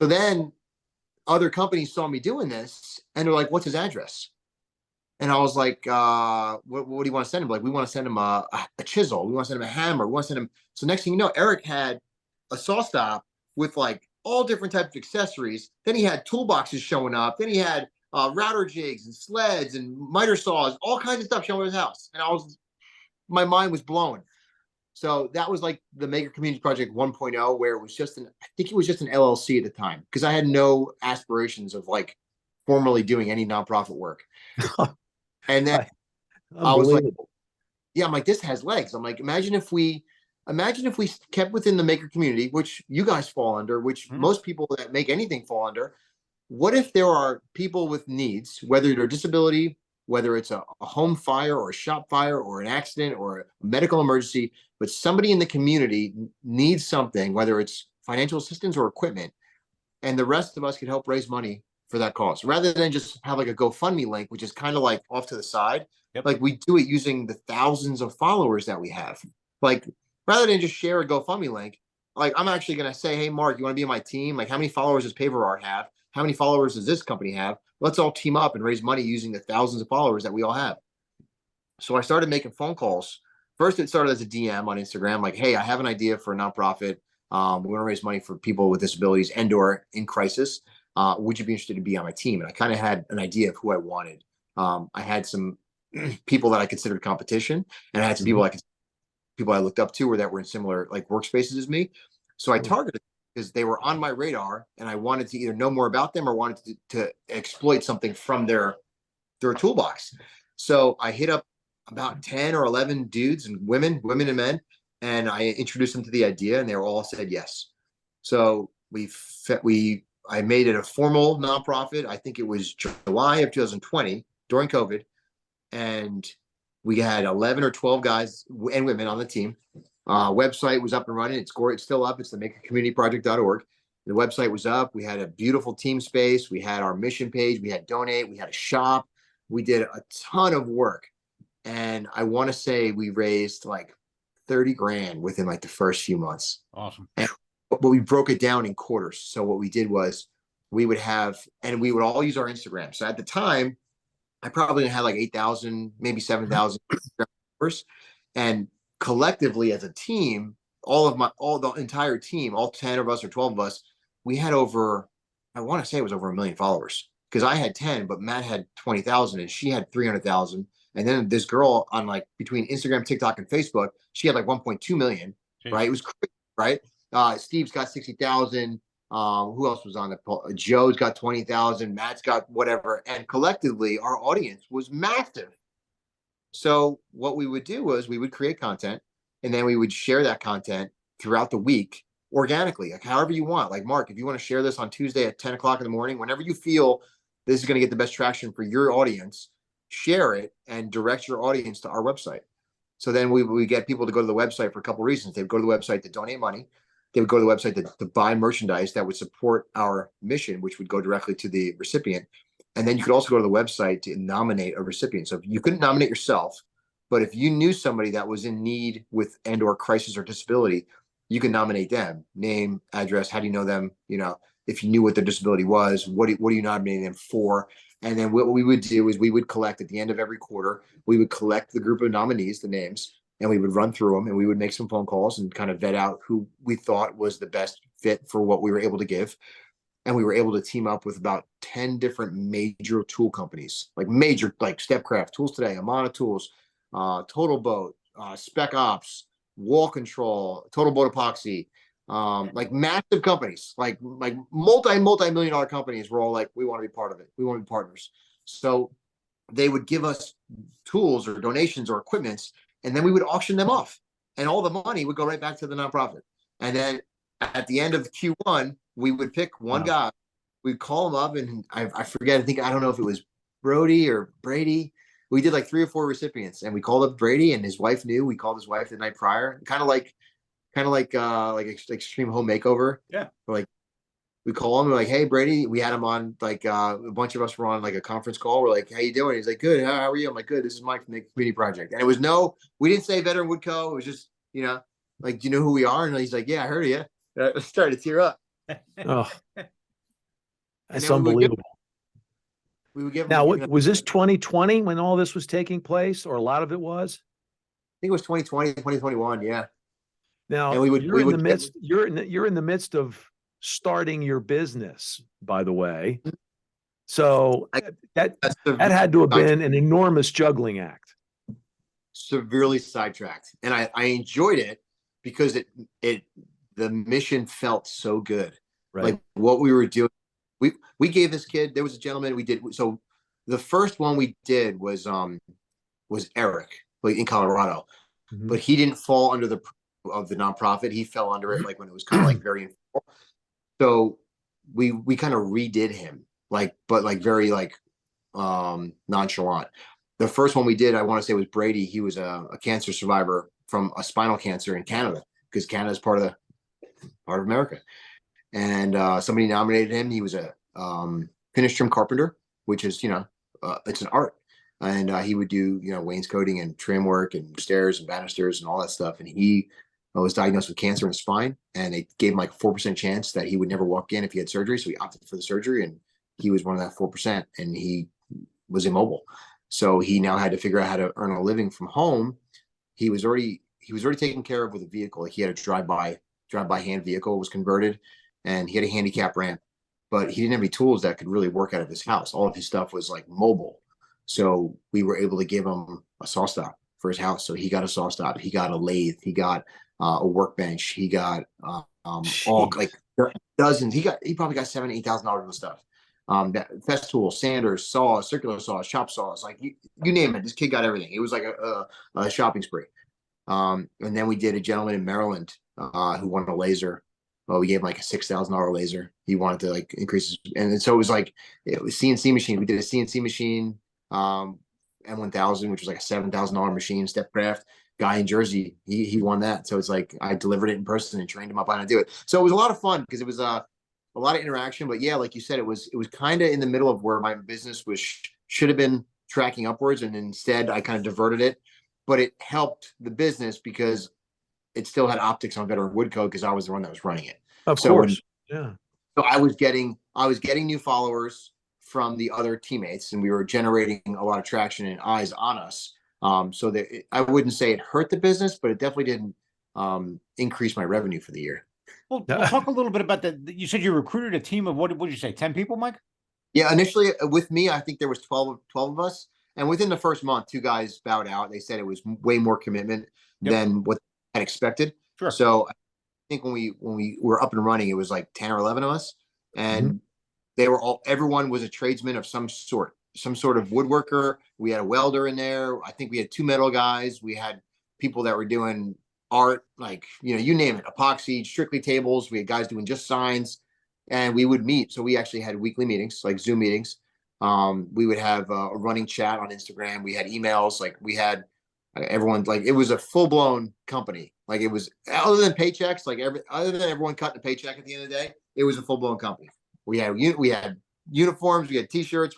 So then other companies saw me doing this and they're like, what's his address? And I was like, what do you want to send him? Like, we want to send him a chisel. We want to send him a hammer. We want to send him. So next thing you know, Eric had a saw stop with like all different types of accessories. Then he had toolboxes showing up. Then he had router jigs and sleds and miter saws, all kinds of stuff showing at his house. And my mind was blown. So that was like the Maker Community Project 1.0, where it was just I think it was just an LLC at the time, because I had no aspirations of like formally doing any nonprofit work. And then I was like, yeah, I'm like, this has legs. I'm like, imagine if we kept within the maker community, which you guys fall under, which most people that make anything fall under. What if there are people with needs, whether they're disability, whether it's a home fire or a shop fire or an accident or a medical emergency, but somebody in the community needs something, whether it's financial assistance or equipment, and the rest of us could help raise money for that cause, rather than just have like a GoFundMe link, which is kind of like off to the side. Yep. Like we do it using the thousands of followers that we have. Like rather than just share a GoFundMe link, like I'm actually going to say, hey, Mark, you want to be on my team? Like how many followers does Paver Art have? How many followers does this company have? Let's all team up and raise money using the thousands of followers that we all have. So I started making phone calls. First, it started as a DM on Instagram, like, hey, I have an idea for a nonprofit. We want to raise money for people with disabilities and or in crisis. Would you be interested to be on my team? And I kind of had an idea of who I wanted. I had some people that I considered competition, and I had some people I looked up to or that were in similar like workspaces as me. So I targeted because they were on my radar, and I wanted to either know more about them or wanted to exploit something from their toolbox. So I hit up about 10 or 11 dudes and women and men, and I introduced them to the idea, and they all said yes. So I made it a formal nonprofit. I think it was July of 2020 during COVID, and we had 11 or 12 guys and women on the team. Website was up and running. It's still up. It's the makercommunityproject.org. The website was up. We had a beautiful team space. We had our mission page. We had donate. We had a shop. We did a ton of work. And I want to say we raised like 30 grand within like the first few months. Awesome. But we broke it down in quarters. So what we did was we would all use our Instagram. So at the time, I probably had like 8,000, maybe 7,000 followers. And collectively as a team, the entire team, all 10 of us or 12 of us, we had over, I want to say it was over 1 million followers, because I had 10, but Matt had 20,000 and she had 300,000. And then this girl on like between Instagram, TikTok, and Facebook, she had like 1.2 million, right? It was crazy, right? Steve's got 60,000. Who else was on the poll? Joe's got 20,000. Matt's got whatever. And collectively, our audience was massive. So what we would do was we would create content, and then we would share that content throughout the week organically, like however you want. Like, Mark, if you want to share this on Tuesday at 10 o'clock in the morning, whenever you feel this is going to get the best traction for your audience, share it and direct your audience to our website. So then we get people to go to the website for a couple of reasons. They would go to the website to donate money. They would go to the website to buy merchandise that would support our mission, which would go directly to the recipient. And then you could also go to the website to nominate a recipient. So if you couldn't nominate yourself, but if you knew somebody that was in need with and or crisis or disability, you can nominate them, name, address, how do you know them? If you knew what their disability was, what are you nominating them for? And then what we would do is we would collect at the end of every quarter, we would collect the group of nominees, the names, and we would run through them and we would make some phone calls and kind of vet out who we thought was the best fit for what we were able to give. And we were able to team up with about 10 different major tool companies, like Stepcraft, Tools Today, Amana Tools, Total Boat, Spec Ops, Wall Control, Total Boat Epoxy, like massive companies, like multi-million dollar companies were all like, we want to be part of it. We want to be partners. So they would give us tools or donations or equipments, and then we would auction them off. And all the money would go right back to the nonprofit. And then at the end of Q1, we would pick one guy. We'd call him up, and I forget, I don't know if it was Brody or Brady. We did like 3 or 4 recipients, and we called up Brady, and his wife knew. We called his wife the night prior, kind of like Extreme Home Makeover. Yeah. Like we call him, we're like, hey Brady, we had him on, like a bunch of us were on like a conference call. We're like, how you doing? He's like, good. How are you? I'm like, good. This is Mike from the community project. And it was we didn't say Veteran Woodco. It was just, like, do you know who we are? And he's like, yeah, I heard of you. I started to tear up. Oh, that's we would give- unbelievable. We would give Now, him, was this 2020 when all this was taking place, or a lot of it was? I think it was 2020, 2021. Yeah. Now, And we would- you're we in would- the midst. You're in the midst of starting your business, by the way. So that had to have been an enormous juggling act. Severely sidetracked, and I enjoyed it because the mission felt so good. Right. Like what we were doing, we gave this kid. There was a gentleman we did. So the first one we did was Eric, like in Colorado, but he didn't fall under the nonprofit. He fell under it like when it was kind of like very informal. So we kind of redid him, but very nonchalant. The first one we did, I want to say, was Brady. He was a cancer survivor from a spinal cancer in Canada, because Canada is part of America. And somebody nominated him. He was a finish trim carpenter, which is it's an art. And he would do wainscoting and trim work and stairs and banisters and all that stuff. And he was diagnosed with cancer in the spine, and they gave him like a 4% chance that he would never walk in if he had surgery. So he opted for the surgery, and he was one of that 4%, and he was immobile. So he now had to figure out how to earn a living from home. He was already taken care of with a vehicle. Like he had a drive-by hand vehicle, was converted, and he had a handicap ramp, but he didn't have any tools that could really work out of his house. All of his stuff was like mobile. So we were able to give him a saw stop for his house. So he got a saw stop. He got a lathe. He got a workbench. He got all like dozens. He probably got $7,000-8,000 worth of stuff. That fest tools, sanders, saws, circular saws, chop saws, like you name it. This kid got everything. It was like a shopping spree. And then we did a gentleman in Maryland who wanted a laser. Well, we gave him like a $6,000 laser. He wanted to like increase his, and so it was CNC machine. We did a CNC machine, M1000, which was like a $7,000 machine. Stepcraft guy in Jersey, he won that. So it's like I delivered it in person and trained him up on how to do it. So it was a lot of fun because it was a lot of interaction. But yeah, like you said, it was kind of in the middle of where my business should have been tracking upwards, and instead I kind of diverted it. But it helped the business because it still had optics on Veteran Woodco because I was the one that was running it. Of course. Yeah. So I was getting new followers from the other teammates, and we were generating a lot of traction and eyes on us. So that I wouldn't say it hurt the business, but it definitely didn't increase my revenue for the year. Well, we'll talk a little bit about that. You said you recruited a team of what did you say, 10 people, Mike? Yeah, initially with me, I think there was 12 of us. And within the first month, 2 guys bowed out. They said it was way more commitment than what I had expected. Sure. So I think when we were up and running, it was like 10 or 11 of us. And they were everyone was a tradesman of some sort of woodworker. We had a welder in there. I think we had 2 metal guys. We had people that were doing art, like, you name it, epoxy, strictly tables. We had guys doing just signs, and we would meet. So we actually had weekly meetings, like Zoom meetings. We would have a running chat on Instagram. We had emails, like we had everyone, like it was a full blown company. Like it was, other than paychecks, like other than everyone cutting a paycheck at the end of the day, it was a full blown company. We had uniforms, we had t-shirts,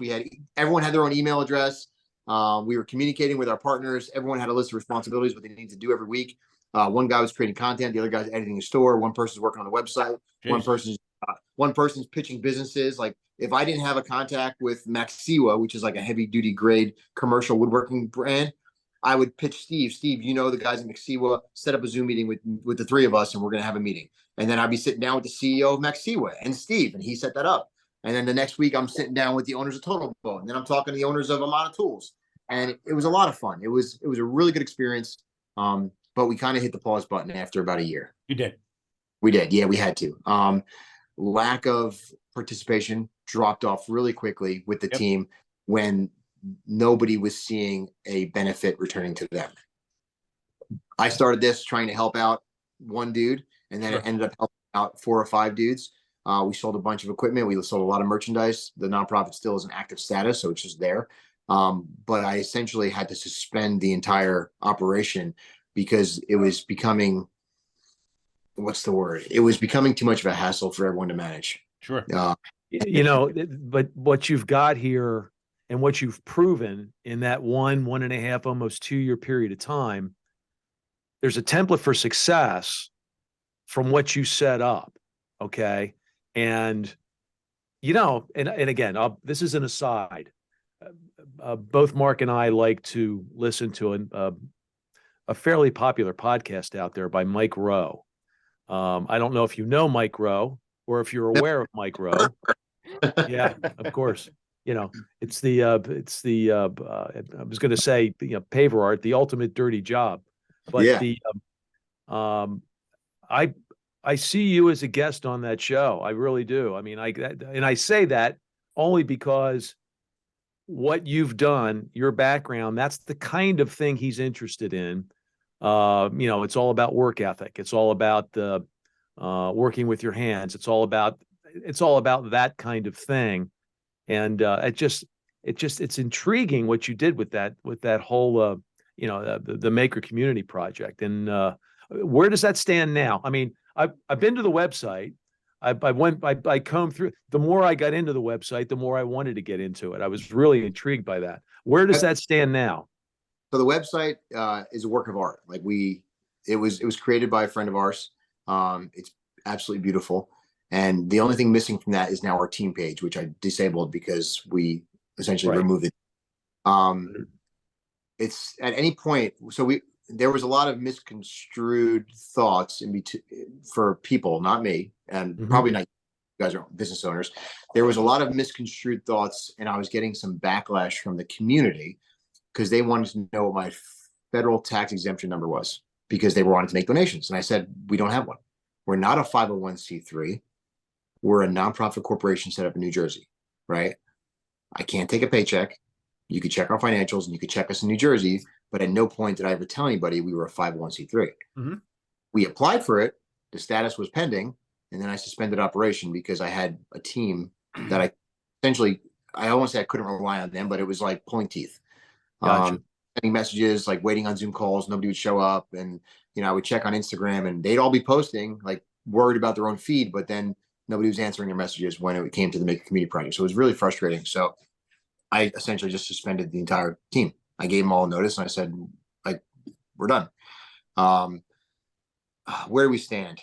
everyone had their own email address. We were communicating with our partners. Everyone had a list of responsibilities, what they needed to do every week. One guy was creating content, the other guy's editing a store, one person's working on the website, Jeez. one person's pitching businesses. Like if I didn't have a contact with Maxiwa, which is like a heavy duty grade commercial woodworking brand, I would pitch Steve. Steve, you know the guys at Maxiwa, set up a Zoom meeting with the three of us, and we're gonna have a meeting. And then I'd be sitting down with the CEO of Maxiwa and Steve, and he set that up. And then the next week, I'm sitting down with the owners of Total Boat, and then I'm talking to the owners of Amana Tools, and it was a lot of fun. It was a really good experience. But we kind of hit the pause button after about a year. You did. We did, yeah, we had to. Lack of participation dropped off really quickly with the team when nobody was seeing a benefit returning to them. I started this trying to help out one dude, and then it ended up helping out 4 or 5 dudes. We sold a bunch of equipment. We sold a lot of merchandise. The nonprofit still is an active status, so it's just there. But I essentially had to suspend the entire operation because it was becoming, what's the word? It was becoming too much of a hassle for everyone to manage. Sure. But what you've got here and what you've proven in that 1.5, almost 2-year period of time, there's a template for success from what you set up. Okay. And, and again, this is an aside. Both Mark and I like to listen to a fairly popular podcast out there by Mike Rowe. I don't know if you know Mike Rowe or if you're aware of Mike Rowe. Yeah, of course. It's the I was going to say, paver art, the ultimate dirty job. But I see you as a guest on that show. I really do. I mean, I say that only because what you've done, your background, that's the kind of thing he's interested in. It's all about work ethic. It's all about the working with your hands. It's all about that kind of thing. And it's intriguing what you did with that whole the Maker Community Project. And where does that stand now? I mean, I've been to the website. I combed through. The more I got into the website, the more I wanted to get into it. I was really intrigued by that. Where does that stand now? So the website is a work of art. Like it was created by a friend of ours. It's absolutely beautiful. And the only thing missing from that is now our team page, which I disabled because we essentially removed it. It's at any point. So there was a lot of misconstrued thoughts for people, not me, and probably not you guys are business owners. There was a lot of misconstrued thoughts, and I was getting some backlash from the community because they wanted to know what my federal tax exemption number was because they wanted to make donations. And I said, we don't have one. We're not a 501c3. We're a nonprofit corporation set up in New Jersey, right? I can't take a paycheck. You could check our financials and you could check us in New Jersey, but at no point did I ever tell anybody we were a 501c3. We applied for it. The status was pending. And then I suspended operation because I had a team that I won't say I couldn't rely on them, but it was like pulling teeth. Gotcha. Sending messages, like waiting on Zoom calls, nobody would show up. And, I would check on Instagram and they'd all be posting, like worried about their own feed, but then nobody was answering their messages when it came to the Make a Community Project. So it was really frustrating. So I essentially just suspended the entire team. I gave them all a notice and I said, like, we're done. Where do we stand?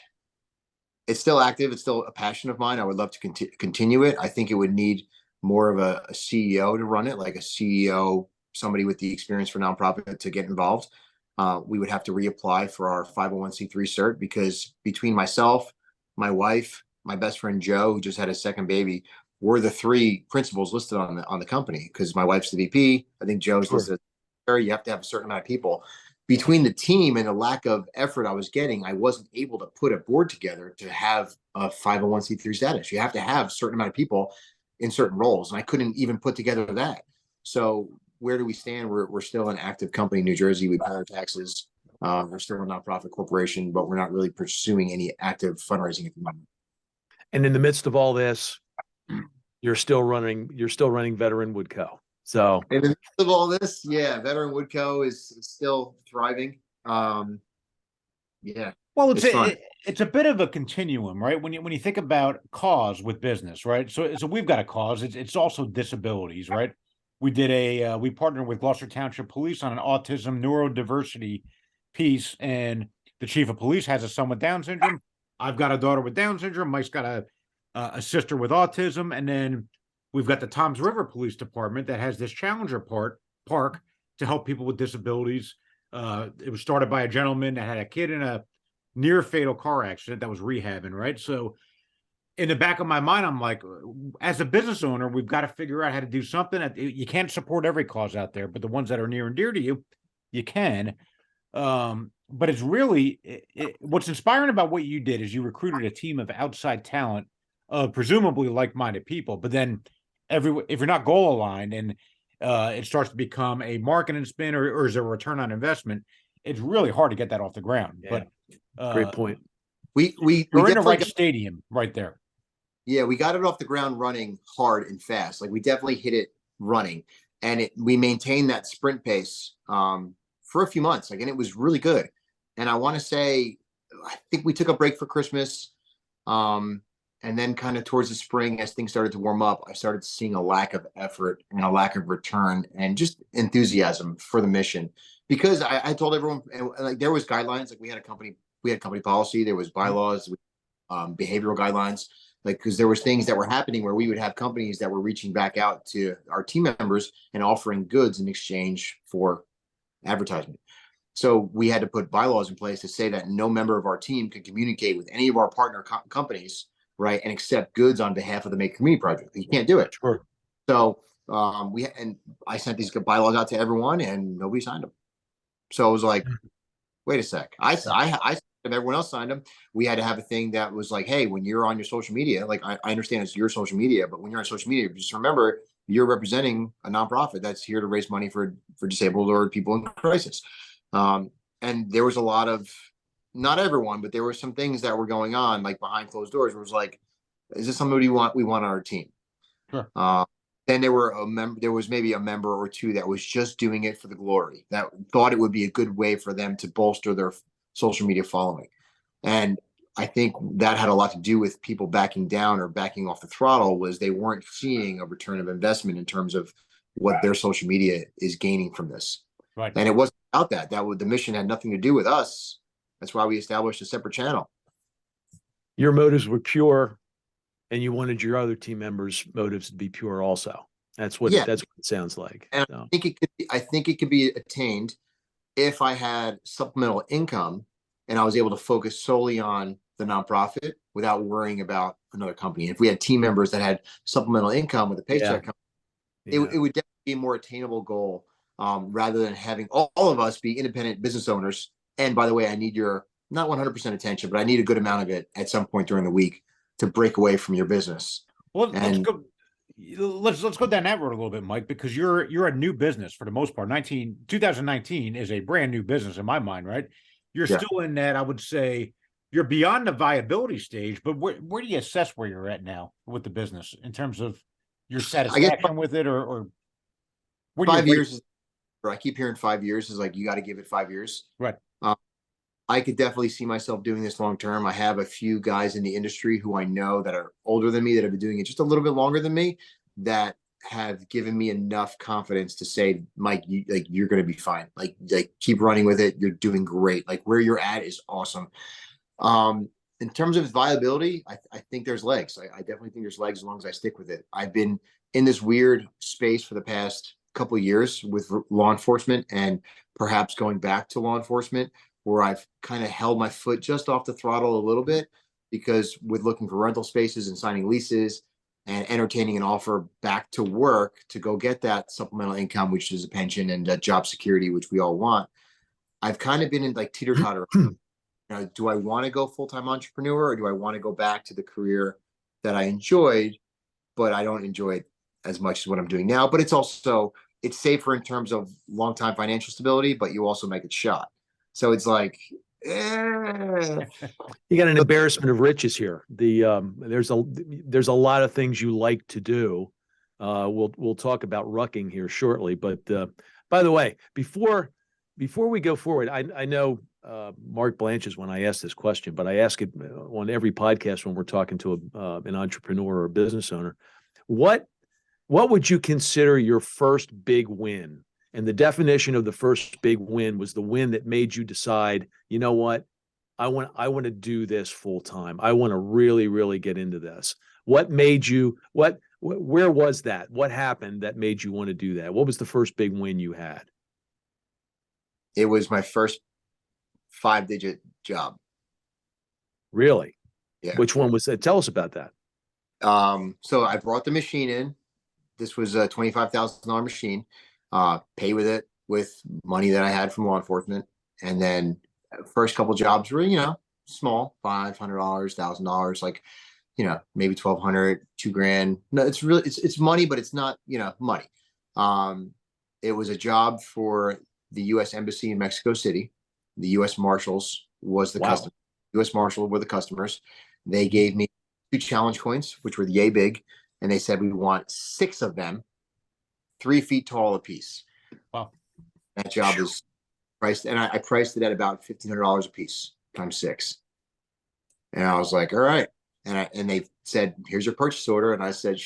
It's still active. It's still a passion of mine. I would love to continue it. I think it would need more of a CEO to run it, like a CEO, somebody with the experience for nonprofit to get involved. We would have to reapply for our 501c3 cert because between myself, my wife, my best friend Joe, who just had his second baby, we're the 3 principals listed on the company because my wife's the VP. I think Joe's listed. You have to have a certain amount of people. Between the team and the lack of effort I was getting, I wasn't able to put a board together to have a 501c3 status. You have to have a certain amount of people in certain roles, and I couldn't even put together that. So where do we stand? We're still an active company in New Jersey. We pay our taxes. We're still a nonprofit corporation, but we're not really pursuing any active fundraising at the moment. And in the midst of all this, you're still running Veteran Woodco. So in the midst of all this, Veteran Woodco is still thriving. Well, it's a bit of a continuum, right? When you think about cause with business, right? So we've got a cause. It's also disabilities, right? We partnered with Gloucester Township Police on an autism neurodiversity piece, and the chief of police has a son with Down syndrome. I've got a daughter with Down syndrome. Mike's got a sister with autism. And then we've got the Toms River Police Department that has this Challenger park to help people with disabilities. It was started by a gentleman that had a kid in a near fatal car accident that was rehabbing, right? So in the back of my mind, I'm like, as a business owner, we've got to figure out how to do something. You can't support every cause out there, but the ones that are near and dear to you, you can. But it's really what's inspiring about what you did is you recruited a team of outside talent, presumably like-minded people. But then if you're not goal aligned and it starts to become a marketing spin or is a return on investment, it's really hard to get that off the ground. Yeah. But Great point. We we're in the right got, stadium right there. yeah, we got it off the ground running hard and fast. Like we definitely hit it running, and we maintained that sprint pace for a few months. Like, and it was really good. And I want to say, I think we took a break for Christmas. And then kind of towards the spring, as things started to warm up, I started seeing a lack of effort and a lack of return and just enthusiasm for the mission. Because I told everyone, and like there was guidelines, like we had company policy, there was bylaws, behavioral guidelines, like because there was things that were happening where we would have companies that were reaching back out to our team members and offering goods in exchange for advertisement. So we had to put bylaws in place to say that no member of our team could communicate with any of our partner companies, right, and accept goods on behalf of the Make Community Project. You can't do it. Sure. So I sent these bylaws out to everyone, and nobody signed them. So I was like, wait a sec. I signed them, everyone else signed them. We had to have a thing that was like, hey, when you're on your social media, like I understand it's your social media, but when you're on social media, just remember you're representing a nonprofit that's here to raise money for disabled or people in crisis. And there was a lot of, not everyone, but there were some things that were going on like behind closed doors where it was like, is this somebody we want on our team? Sure. Then there was maybe a member or two that was just doing it for the glory, that thought it would be a good way for them to bolster their social media following. And I think that had a lot to do with people backing down or backing off the throttle, was they weren't seeing a return of investment in terms of what their social media is gaining from this. Right. And it wasn't about that. The mission had nothing to do with us. That's why we established a separate channel. Your motives were pure, and you wanted your other team members' motives to be pure also. That's what it sounds like. And so. I think it could be attained if I had supplemental income and I was able to focus solely on the nonprofit without worrying about another company. If we had team members that had supplemental income with a paycheck, it would definitely be a more attainable goal, rather than having all of us be independent business owners. And by the way, I need your not 100% attention, but I need a good amount of it at some point during the week to break away from your business. Well, let's go. Let's go down that road a little bit, Mike, because you're a new business for the most part. 2019 is a brand new business in my mind, right? You're still in that, I would say, you're beyond the viability stage, but where do you assess where you're at now with the business in terms of your satisfaction with it, or where 5 years? I keep hearing 5 years is like, you got to give it 5 years. Right. I could definitely see myself doing this long term. I have a few guys in the industry who I know that are older than me, that have been doing it just a little bit longer than me, that have given me enough confidence to say, Mike, you're going to be fine. Like keep running with it. You're doing great. Like where you're at is awesome. In terms of viability, I think there's legs. I definitely think there's legs as long as I stick with it. I've been in this weird space for the past couple of years with law enforcement, and perhaps going back to law enforcement, where I've kind of held my foot just off the throttle a little bit, because with looking for rental spaces and signing leases and entertaining an offer back to work to go get that supplemental income, which is a pension and job security, which we all want, I've kind of been in like teeter-totter. Do I want to go full-time entrepreneur, or do I want to go back to the career that I enjoyed, but I don't enjoy it as much as what I'm doing now? But it's safer in terms of long-time financial stability, but you also make it shot. So it's like, you got an embarrassment of riches here. There's a lot of things you like to do. We'll talk about rucking here shortly. But by the way, before we go forward, I know Mark blanches when I ask this question, but I ask it on every podcast when we're talking to an entrepreneur or a business owner. What would you consider your first big win? And the definition of the first big win was the win that made you decide, you know what, I want to do this full time. I want to really, really get into this. What made you, where was that? What happened that made you want to do that? What was the first big win you had? It was my first 5-digit job. Really? Yeah. Which one was that? Tell us about that. So I brought the machine in. This was a $25,000 machine. Pay with it with money that I had from law enforcement. And then first couple jobs were, small, $500, $1,000, like, maybe 1,200, $2,000. No, it's really, it's money, but it's not, money. It was a job for the U.S. Embassy in Mexico City. The U.S. Marshals was the customer. U.S. Marshal were the customers. They gave me 2 challenge coins, which were yay big. And they said, we want 6 of them, 3 feet tall a piece. Wow. That job was priced, and I priced it at about $1,500 a piece times 6. And I was like, all right. And they said, here's your purchase order. And I said,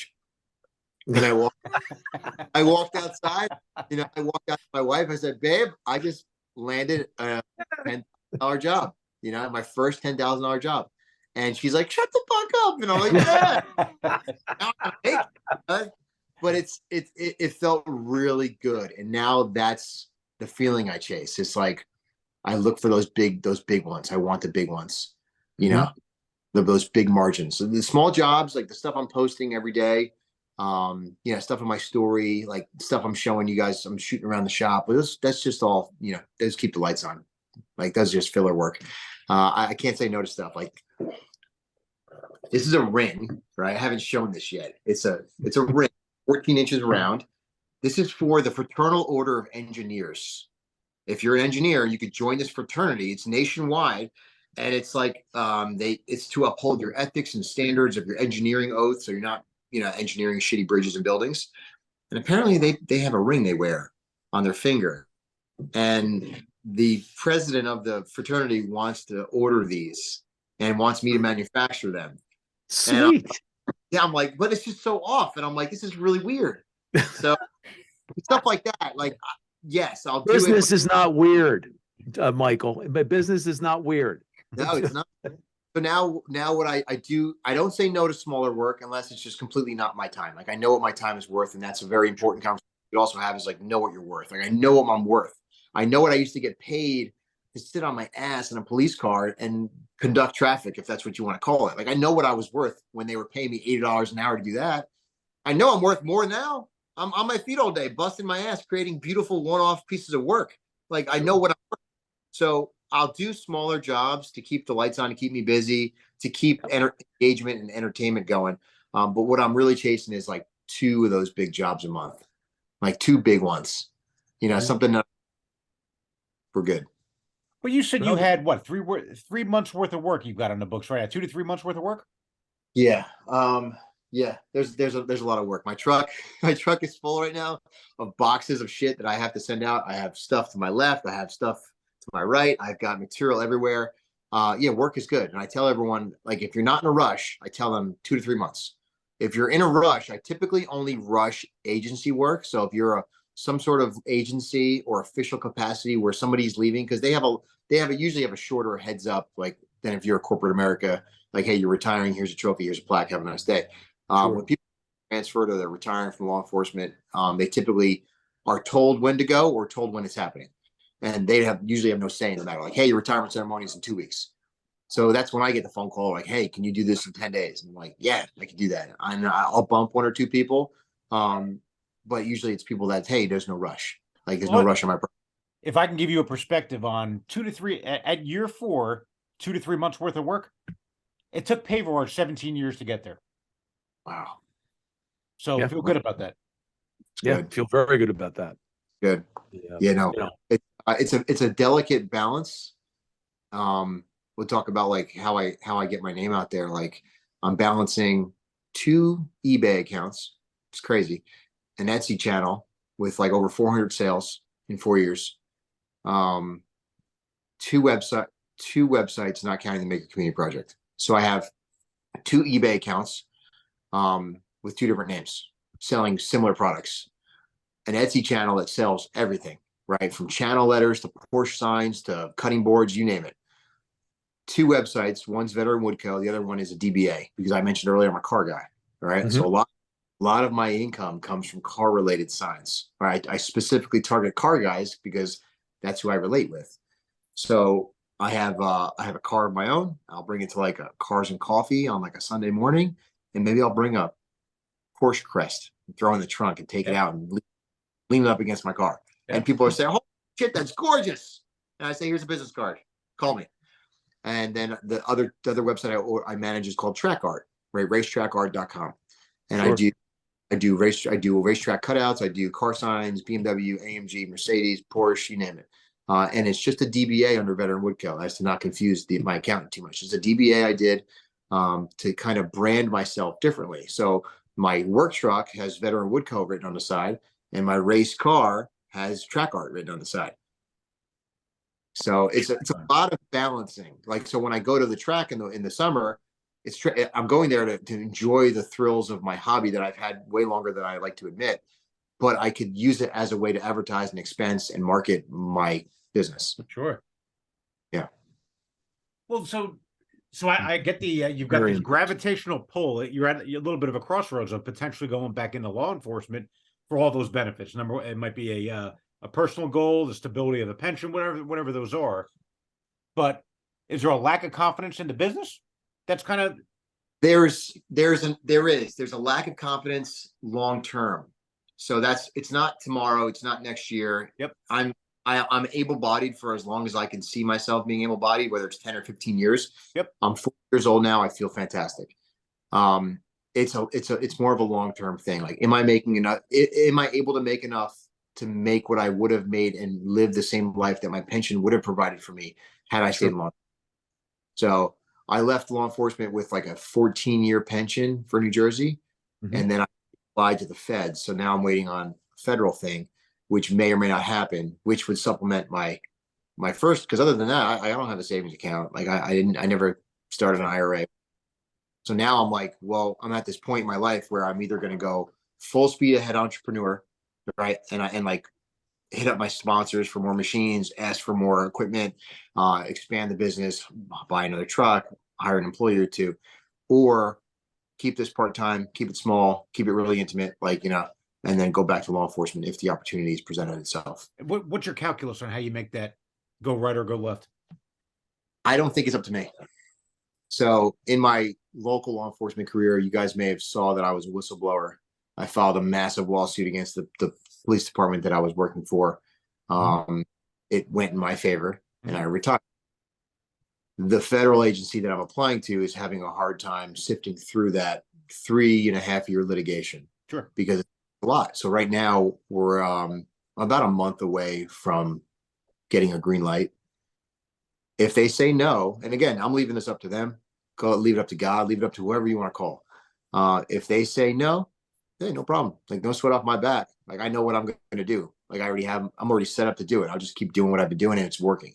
and I walked outside, I walked out to my wife. I said, babe, I just landed a $10,000 job, my first $10,000 job. And she's like, shut the fuck up. And I'm like, yeah. But it felt really good. And now that's the feeling I chase. It's like, I look for those big ones. I want the big ones, those big margins. So the small jobs, like the stuff I'm posting every day, stuff in my story, like stuff I'm showing you guys, I'm shooting around the shop. But that's just all, those keep the lights on. Like that's just filler work. I can't say no to stuff like, this is a ring, right? I haven't shown this yet. It's a ring, 14 inches around. This is for the Fraternal Order of Engineers. If you're an engineer, you could join this fraternity. It's nationwide, and it's like it's to uphold your ethics and standards of your engineering oath, so you're not, engineering shitty bridges and buildings. And apparently, they have a ring they wear on their finger, and the president of the fraternity wants to order these and wants me to manufacture them. Sweet. I'm like, but it's just so off. And I'm like, this is really weird. So stuff like that. Like, yes, I'll do it. Business is not weird, Michael. But business is not weird. No, it's not. So now what I do, I don't say no to smaller work unless it's just completely not my time. Like I know what my time is worth. And that's a very important conversation you also have is like, know what you're worth. Like I know what I'm worth. I know what I used to get paid to sit on my ass in a police car and conduct traffic, if that's what you want to call it. Like I know what I was worth when they were paying me $80 an hour to do that. I know I'm worth more now. I'm on my feet all day, busting my ass, creating beautiful one-off pieces of work. Like I know what I'm worth. So I'll do smaller jobs to keep the lights on, to keep me busy, to keep engagement and entertainment going. But what I'm really chasing is like 2 of those big jobs a month, like 2 big ones, something that we're good. Well, you said you had what, 3 months worth of work you've got on the books, right? 2 to 3 months worth of work? Yeah. Yeah. There's a lot of work. My truck is full right now of boxes of shit that I have to send out. I have stuff to my left. I have stuff to my right. I've got material everywhere. Work is good. And I tell everyone, like, if you're not in a rush, I tell them 2 to 3 months. If you're in a rush, I typically only rush agency work. So if you're some sort of agency or official capacity where somebody's leaving, because they usually have a shorter heads up, like than if you're a corporate America, like, hey, you're retiring, here's a trophy, here's a plaque, have a nice day. Sure. When people transfer to they're retiring from law enforcement, they typically are told when to go or told when it's happening. And they usually have no say in the matter. Like, hey, your retirement ceremony is in 2 weeks. So that's when I get the phone call, like, hey, can you do this in 10 days? And I'm like, yeah, I can do that. I'll bump 1 or 2 people. But usually it's people that, hey, there's no rush. Like there's no rush on my project. If I can give you a perspective on 2 to 3 at year 4, 2 to 3 months worth of work, it took Paverward 17 years to get there. Wow. So feel good about that. Good. Feel very good about that. Good. It's a delicate balance. We'll talk about like how I get my name out there. Like I'm balancing 2 eBay accounts. It's crazy. An Etsy channel with like over 400 sales in 4 years. 2 websites, not counting the Make a Community project. So I have 2 eBay accounts with 2 different names selling similar products. An Etsy channel that sells everything, right? From channel letters to Porsche signs to cutting boards, you name it. two websites. One's Veteran Woodco. The other one is a DBA, because I mentioned earlier I'm a car guy. All right. So a lot of my income comes from car related signs. All right. I specifically target car guys because that's who I relate with. So I have a car of my own. I'll bring it to like a Cars and Coffee on like a Sunday morning, and maybe I'll bring a Porsche Crest and throw it in the trunk and take it out and lean it up against my car. And people are saying, "Oh shit, that's gorgeous!" And I say, "Here's a business card. Call me." And then the other website I manage is called Track Art, right? Racetrackart.com, and I do racetrack cutouts. I do car signs, BMW, AMG, Mercedes, Porsche, you name it. And it's just a DBA under Veteran Woodco, as to not confuse my accountant too much. It's a DBA I did to kind of brand myself differently. So my work truck has Veteran Woodco written on the side, and my race car has Track Art written on the side. So it's a lot of balancing. Like, so when I go to the track in the summer, I'm going there to enjoy the thrills of my hobby that I've had way longer than I like to admit, but I could use it as a way to advertise and expense and market my business. Sure. Yeah. Well, so I get the you've got this gravitational pull. You're at a little bit of a crossroads of potentially going back into law enforcement for all those benefits. Number one, it might be a personal goal, the stability of the pension, whatever those are. But is there a lack of confidence in the business? That's kind of there's a lack of confidence long term. So it's not tomorrow, it's not next year. Yep. I'm able-bodied for as long as I can see myself being able-bodied, whether it's 10 or 15 years. Yep. I'm 4 years old now. I feel fantastic. It's more of a long-term thing. Like, am I making enough? Am I able to make enough to make what I would have made and live the same life that my pension would have provided for me had I stayed long? So I left law enforcement with like a 14-year pension for New Jersey, and then I applied to the feds. So now I'm waiting on a federal thing, which may or may not happen, which would supplement my first. Because other than that, I don't have a savings account. Like I never started an IRA. So now I'm like, well, I'm at this point in my life where I'm either going to go full speed ahead entrepreneur, right, and like hit up my sponsors for more machines, ask for more equipment, expand the business, buy another truck, hire an employee or two, or keep this part-time, keep it small, keep it really intimate, like, and then go back to law enforcement if the opportunity is presented itself. What's your calculus on how you make that go right or go left? I don't think it's up to me. So in my local law enforcement career, you guys may have saw that I was a whistleblower. I filed a massive lawsuit against the police department that I was working for. It went in my favor, and I retired. The federal agency that I'm applying to is having a hard time sifting through that 3.5-year litigation. Sure. Because it's a lot. So right now we're about a month away from getting a green light. If they say no, and again, I'm leaving this up to them, leave it up to God, leave it up to whoever you want to call. If they say no, hey, no problem. Like, no sweat off my back. Like, I know what I'm going to do. Like, I'm already set up to do it. I'll just keep doing what I've been doing, and it's working.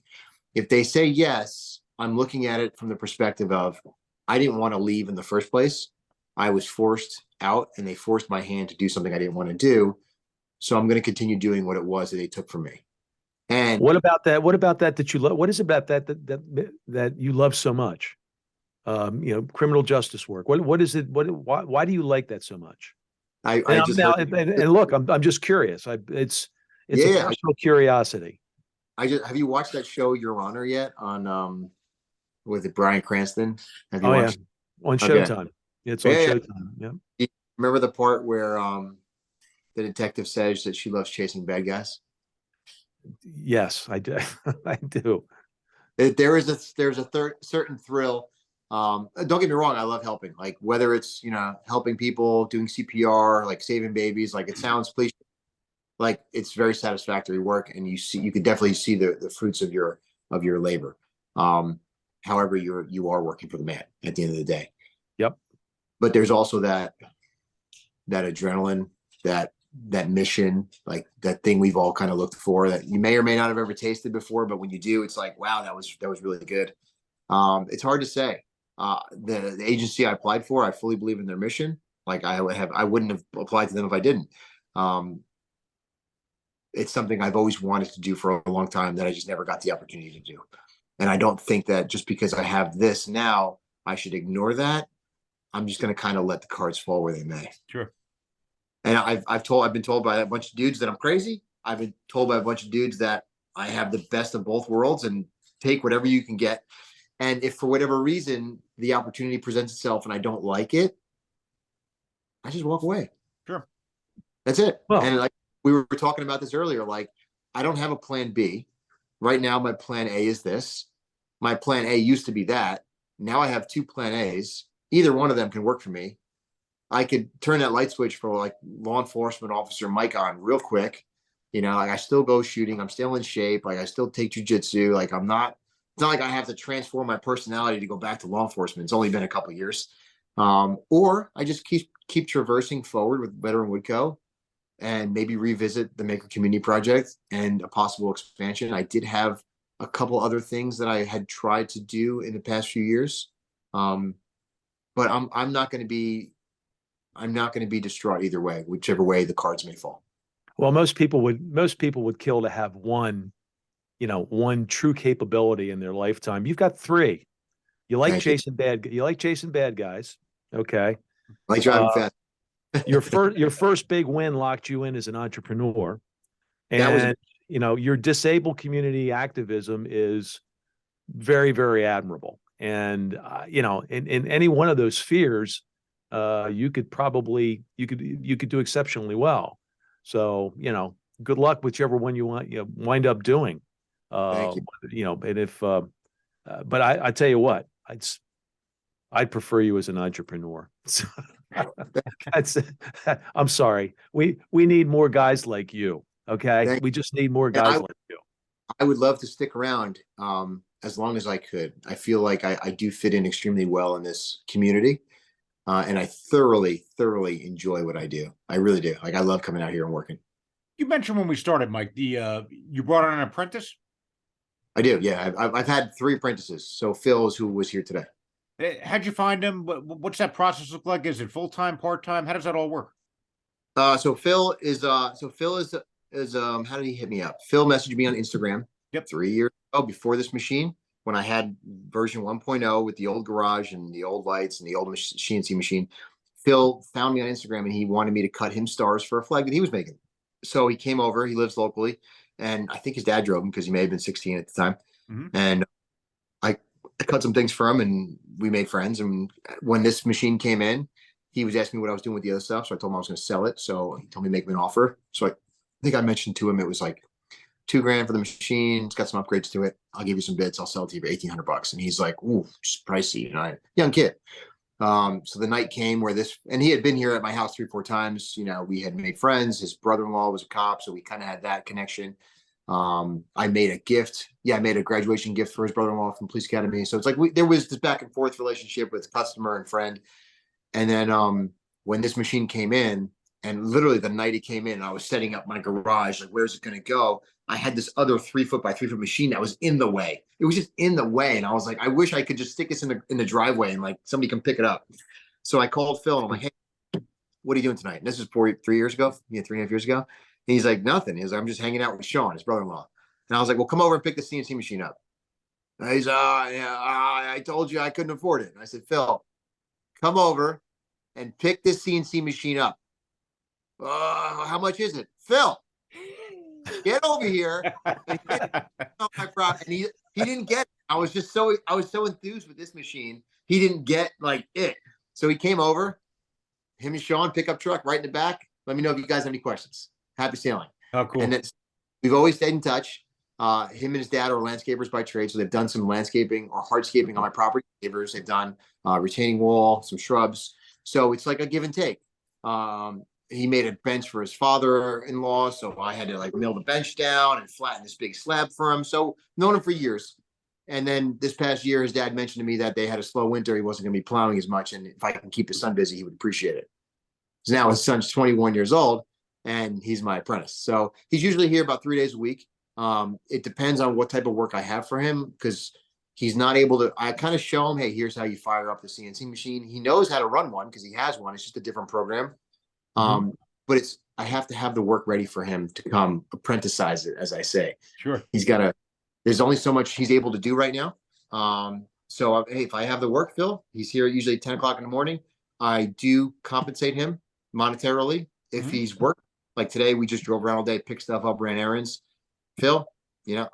If they say yes, I'm looking at it from the perspective of, I didn't want to leave in the first place. I was forced out, and they forced my hand to do something I didn't want to do. So I'm going to continue doing what it was that they took from me. And what about that? What about that you love? What is it about that you love so much? Criminal justice work. What is it? Why do you like that so much? Look, I'm just curious. It's a personal curiosity. Have you watched that show Your Honor yet on with it Bryan Cranston? Have you watched? Yeah. On Showtime. Okay. It's on Showtime. Yeah. You remember the part where the detective says that she loves chasing bad guys? Yes, I do. I do. There's a certain thrill. Don't get me wrong, I love helping. Like, whether it's helping people, doing CPR, like saving babies. Like, it sounds cliche, like it's very satisfactory work, and you could definitely see the fruits of your labor. However, you are working for the man at the end of the day. Yep. But there's also that adrenaline, that mission, like that thing we've all kind of looked for, that you may or may not have ever tasted before, but when you do, it's like, wow, that was really good. It's hard to say. The agency I applied for, I fully believe in their mission. Like, I wouldn't have applied to them if I didn't. It's something I've always wanted to do for a long time that I just never got the opportunity to do. And I don't think that just because I have this now, I should ignore that. I'm just going to kind of let the cards fall where they may. Sure. And I've been told by a bunch of dudes that I'm crazy. I've been told by a bunch of dudes that I have the best of both worlds and take whatever you can get. And if for whatever reason the opportunity presents itself and I don't like it, I just walk away. Sure. That's it. Well, and like we were talking about this earlier, like I don't have a plan B. Right now, my plan A is this. My plan A used to be that. Now I have two plan A's. Either one of them can work for me. I could turn that light switch for like law enforcement officer Mike on real quick. You know, like I still go shooting. I'm still in shape. Like I still take jujitsu. Like I'm not, it's not like I have to transform my personality to go back to law enforcement. It's only been a couple of years. Or I just keep traversing forward with Veteran Woodco and maybe revisit the Maker Community Project and a possible expansion. I did have a couple other things that I had tried to do in the past few years. But I'm not going to be distraught either way, whichever way the cards may fall. well, most people would kill to have one, one true capability in their lifetime. You've got three. You like chasing bad guys. Okay. Like driving fast. Your first big win locked you in as an entrepreneur. And your disabled community activism is very, very admirable. And in any one of those spheres, you could do exceptionally well. So, good luck whichever one you wind up doing. Thank you. And if but I tell you what, I'd prefer you as an entrepreneur. I'm sorry. We need more guys like you. Okay. We just need more guys like you. I would love to stick around as long as I could. I feel like I do fit in extremely well in this community. And I thoroughly enjoy what I do. I really do. Like I love coming out here and working. You mentioned when we started, Mike, you brought on an apprentice? I do. Yeah. I've had 3 apprentices. So Phil is who was here today. How'd you find him? What's that process look like? Is it full-time, part-time? How does that all work? So Phil is how did he hit me up? Phil messaged me on Instagram. Yep. 3 years ago before this machine, when I had version 1.0 with the old garage and the old lights and the old CNC machine. Phil found me on Instagram and he wanted me to cut him stars for a flag that he was making. So he came over, he lives locally, and I think his dad drove him because he may have been 16 at the time. Mm-hmm. And I cut some things for him and we made friends. And when this machine came in, he was asking me what I was doing with the other stuff. So I told him I was going to sell it. So he told me to make him an offer. So I think I mentioned to him, it was like $2,000 for the machine. It's got some upgrades to it. I'll give you some bits. I'll sell it to you for $1,800. And he's like, ooh, it's pricey. And young kid. So the night came where and he had been here at my house 3-4 times. We had made friends. His brother-in-law was a cop. So we kind of had that connection. I made a gift. Yeah, I made a graduation gift for his brother-in-law from police academy. So it's like there was this back and forth relationship with customer and friend. And then when this machine came in, and literally the night it came in, I was setting up my garage, like where's it going to go? I had this other 3-foot by 3-foot machine that was in the way. It was just in the way. And I was like, I wish I could just stick this in the driveway and like somebody can pick it up. So I called Phil and I'm like, hey, what are you doing tonight? And this is 3 years ago, 3.5 years ago. And he's like, nothing. He's like, I'm just hanging out with Sean, his brother-in-law. And I was like, well, come over and pick the CNC machine up. And he's, I told you I couldn't afford it. And I said, Phil, come over and pick this CNC machine up. How much is it? Phil, get over here. And he didn't get it. I was so enthused with this machine. He didn't get like it. So he came over, him and Sean, pickup truck right in the back. Let me know if you guys have any questions. Happy sailing. Oh, cool. And we've always stayed in touch. Him and his dad are landscapers by trade. So they've done some landscaping or hardscaping on my property. They've done retaining wall, some shrubs. So it's like a give and take. He made a bench for his father-in-law. So I had to like mill the bench down and flatten this big slab for him. So known him for years. And then this past year, his dad mentioned to me that they had a slow winter. He wasn't going to be plowing as much. And if I can keep his son busy, he would appreciate it. So now his son's 21 years old and he's my apprentice. So he's usually here about 3 days a week. It depends on what type of work I have for him because he's not able to, I kind of show him, hey, here's how you fire up the CNC machine. He knows how to run one because he has one. It's just a different program. But I have to have the work ready for him to come apprentice it, as I say. Sure. He's got to there's only so much he's able to do right now. So hey, if I have the work, Phil, he's here usually 10 o'clock in the morning. I do compensate him monetarily if he's worked. Like today, we just drove around all day, picked stuff up, ran errands. Phil,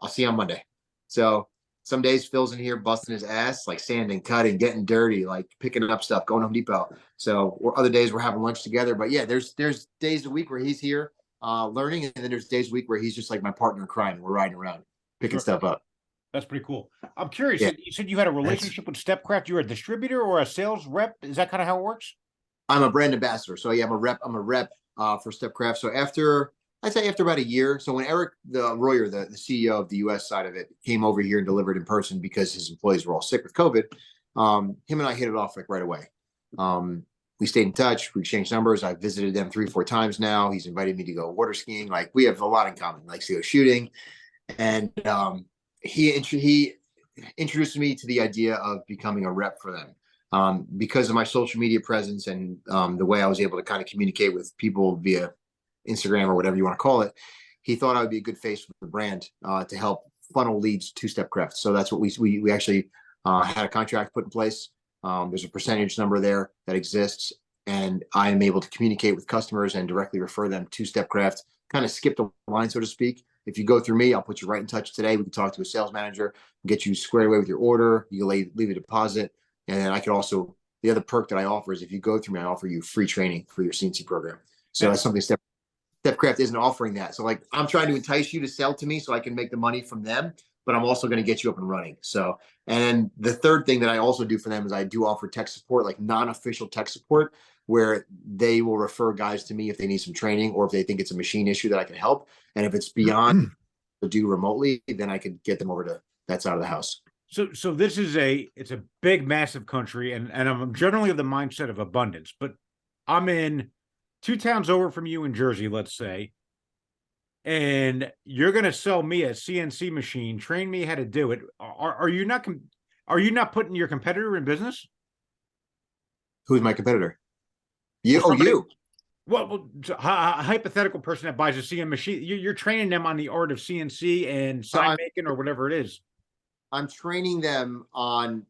I'll see you on Monday. So some days Phil's in here busting his ass, like sanding, cutting, getting dirty, like picking up stuff, going to Home Depot. So or other days we're having lunch together. But yeah, there's days a week where he's here learning, and then there's days a week where he's just like my partner in crime. We're riding around, picking stuff up. That's pretty cool. I'm curious. Yeah. You said you had a relationship with Stepcraft. You're a distributor or a sales rep. Is that kind of how it works? I'm a brand ambassador. So yeah, I'm a rep for Stepcraft. So I'd say after about a year. So when Eric Royer, the CEO of the US side of it, came over here and delivered in person because his employees were all sick with COVID, him and I hit it off like right away. We stayed in touch. We exchanged numbers. I visited them 3-4 times now. He's invited me to go water skiing. Like we have a lot in common. Likes to go shooting, and he introduced me to the idea of becoming a rep for them because of my social media presence and the way I was able to kind of communicate with people via Instagram or whatever you want to call it. He thought I would be a good face for the brand to help funnel leads to Stepcraft. So that's what we actually had a contract put in place. There's a percentage number there that exists, and I am able to communicate with customers and directly refer them to Stepcraft, kind of skip the line, so to speak. If you go through me, I'll put you right in touch today. We can talk to a sales manager, get you squared away with your order. You can leave a deposit. And then I could also, the other perk that I offer is if you go through me, I offer you free training for your CNC program. So that's something Stepcraft isn't offering that. So like I'm trying to entice you to sell to me so I can make the money from them, but I'm also going to get you up and running. So, and the third thing that I also do for them is I do offer tech support, like non-official tech support, where they will refer guys to me if they need some training or if they think it's a machine issue that I can help. And if it's beyond to do remotely, then I could get them over to that side of the house. So this is it's a big, massive country, and I'm generally of the mindset of abundance, but I'm in 2 towns over from you in Jersey, let's say, and you're going to sell me a CNC machine, train me how to do it. Are you not putting your competitor in business? Who's my competitor? You. Oh, you. Well, a hypothetical person that buys a CNC machine, you're training them on the art of CNC and sign making or whatever it is. I'm training them on,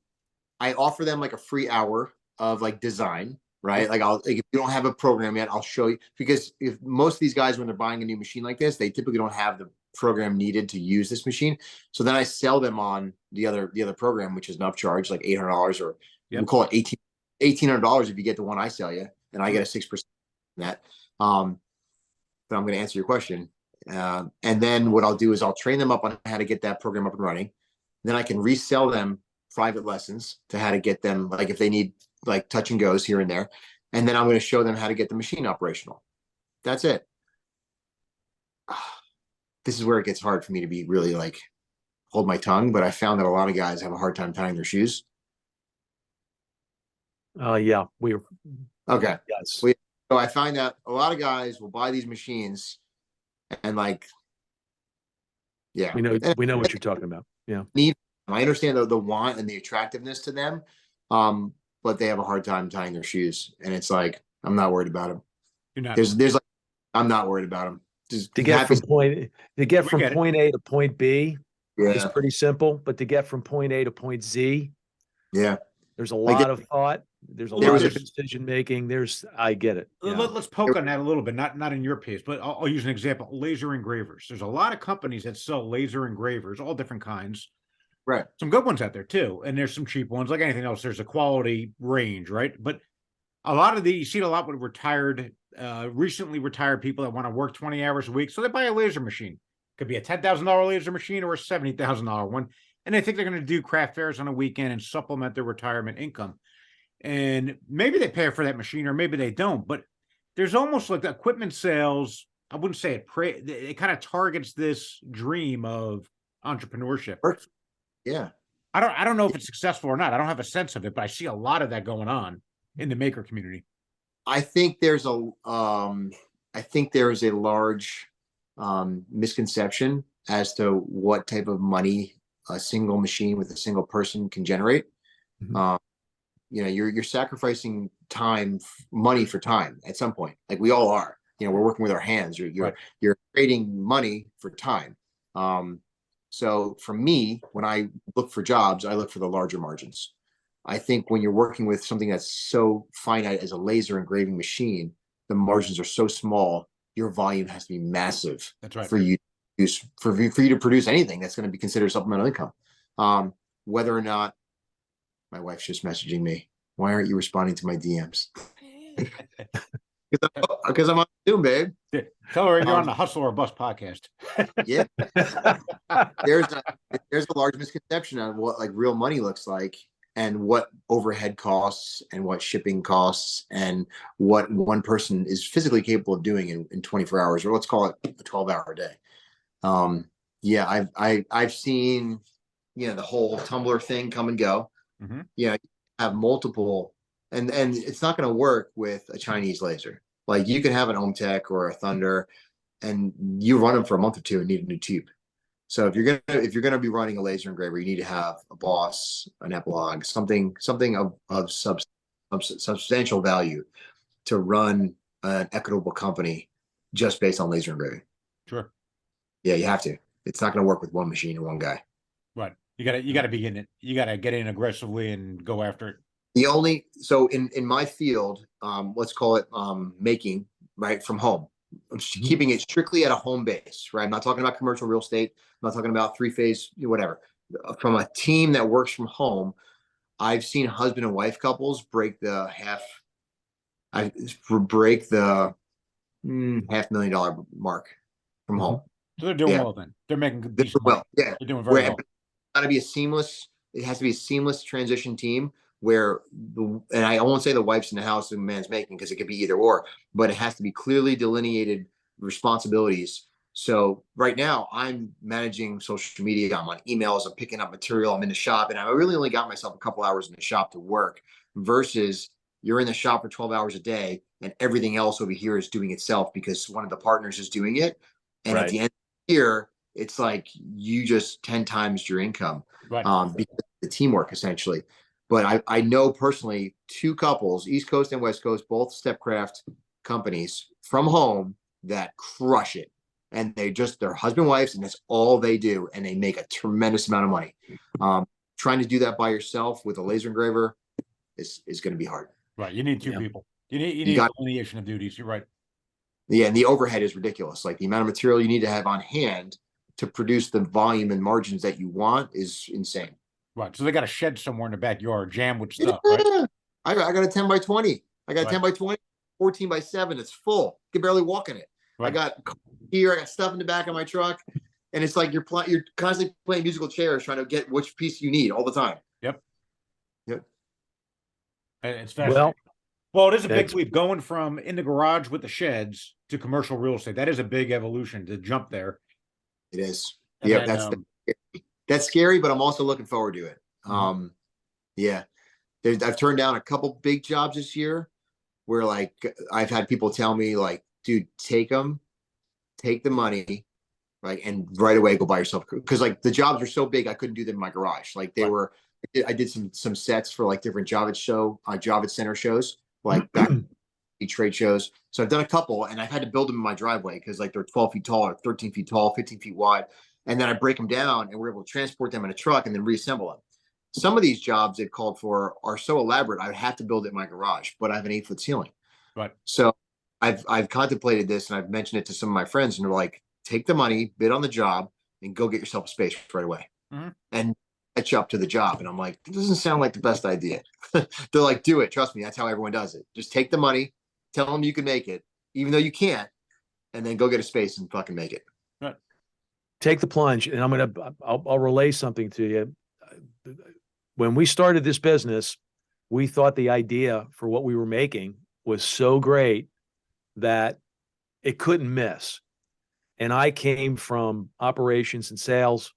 I offer them like a free hour of like design, right? Like if you don't have a program yet, I'll show you, because if most of these guys, when they're buying a new machine like this, they typically don't have the program needed to use this machine. So then I sell them on the other program, which is an upcharge, like $800 or we'll call it $1,800 if you get the one I sell you, and I get a 6% that. But I'm going to answer your question. And then what I'll do is I'll train them up on how to get that program up and running. Then I can resell them private lessons to how to get them, like if they need like touch and goes here and there. And then I'm going to show them how to get the machine operational. That's it. This is where it gets hard for me to be really like hold my tongue, but I found that a lot of guys have a hard time tying their shoes. Yeah, we're okay. Yes. So I find that a lot of guys will buy these machines and like, yeah, we know what you're talking about. Yeah. I understand the want and the attractiveness to them, but they have a hard time tying their shoes. And it's like, I'm not worried about them. You're not. There's like, I'm not worried about them. Just to get from point A to point B is yeah. pretty simple, but to get from point A to point Z, yeah, there's a lot of thought. There's a lot of decision making. I get it. Yeah. Let's poke on that a little bit. Not in your piece, but I'll use an example. Laser engravers. There's a lot of companies that sell laser engravers, all different kinds. Right. Some good ones out there too, and there's some cheap ones. Like anything else, there's a quality range, right? But a lot of you see it a lot with recently retired people that want to work 20 hours a week, so they buy a laser machine. Could be a $10,000 laser machine or a $70,000 one, and they think they're going to do craft fairs on a weekend and supplement their retirement income. And maybe they pay for that machine, or maybe they don't. But there's almost like the equipment sales. I wouldn't say it kind of targets this dream of entrepreneurship. Yeah. I don't know if it's successful or not. I don't have a sense of it, but I see a lot of that going on in the maker community. I think there's a large misconception as to what type of money a single machine with a single person can generate. Mm-hmm. You're sacrificing money for time at some point. Like we all are. We're working with our hands. You're trading money for time. So for me, when I look for jobs, I look for the larger margins. I think when you're working with something that's so finite as a laser engraving machine, the margins are so small, your volume has to be massive. That's right. For you to produce, for you to produce anything that's going to be considered supplemental income. Whether or not my wife's just messaging me, why aren't you responding to my DMs? Because I'm on Zoom, babe. Tell her you're on the Hustle or Bust podcast. Yeah. there's a large misconception on what like real money looks like, and what overhead costs and what shipping costs and what one person is physically capable of doing in 24 hours, or let's call it a 12-hour day. Yeah, I've seen, the whole Tumblr thing come and go. Mm-hmm. Yeah, have multiple, and it's not going to work with a Chinese laser. Like you can have an Omtech or a Thunder, and you run them for a month or two and need a new tube. So if you're gonna be running a laser engraver, you need to have a Boss, an Epilog, something of substantial value to run an equitable company just based on laser engraving. Sure. Yeah, you have to. It's not going to work with one machine and one guy. Right. You gotta begin it. You gotta get in aggressively and go after it. So in my field, let's call it making right from home. I'm just keeping it strictly at a home base, right? I'm not talking about commercial real estate. I'm not talking about three-phase, whatever. From a team that works from home, I've seen husband and wife couples break the $500,000 mark from home. So they're doing well then. They're making good decent well. Money. Yeah, they're doing very well. It has to be a seamless transition team where and I won't say the wife's in the house and the man's making, because it could be either or, but it has to be clearly delineated responsibilities. So right now I'm managing social media. I'm on emails. I'm picking up material. I'm in the shop, and I really only got myself a couple hours in the shop to work, versus you're in the shop for 12 hours a day and everything else over here is doing itself because one of the partners is doing it. And at the end of the year, it's like you just 10 times your income, because of the teamwork essentially. But I know personally 2 couples, East Coast and West Coast, both Stepcraft companies from home, that crush it. And they're husband and wives, and that's all they do. And they make a tremendous amount of money. Trying to do that by yourself with a laser engraver is going to be hard. Right. You need 2 people. You need delineation of duties. You're right. Yeah. And the overhead is ridiculous. Like the amount of material you need to have on hand to produce the volume and margins that you want is insane. Right. So they got a shed somewhere in the backyard, jammed with stuff, right? I got a 10 by 20. I got a 10 by 20, 14 by 7. It's full. You can barely walk in it. Right. I got stuff in the back of my truck. And it's like you're constantly playing musical chairs trying to get which piece you need all the time. Yep. And it's fascinating. Well, it is a big leap going from in the garage with the sheds to commercial real estate. That is a big evolution to jump there. It is. Yeah, that's scary, but I'm also looking forward to it. Yeah. I've turned down a couple big jobs this year where like I've had people tell me like, dude, take the money, like, and right away go buy yourself, because like the jobs were so big I couldn't do them in my garage. Like I did some sets for like different Javits Center shows, like back trade shows. So I've done a couple, and I've had to build them in my driveway because like they're 12 feet tall or 13 feet tall, 15 feet wide. And then I break them down and we're able to transport them in a truck and then reassemble them. Some of these jobs they've called for are so elaborate, I would have to build it in my garage, but I have an 8-foot ceiling. Right. So I've contemplated this, and I've mentioned it to some of my friends, and they're like, take the money, bid on the job, and go get yourself a space right away. And catch up to the job. And I'm like, it doesn't sound like the best idea. They're like, do it. Trust me. That's how everyone does it. Just take the money, tell them you can make it, even though you can't, and then go get a space and fucking make it. Right. Take the plunge. And I'll relay something to you. When we started this business, we thought the idea for what we were making was so great that it couldn't miss. And I came from operations and sales.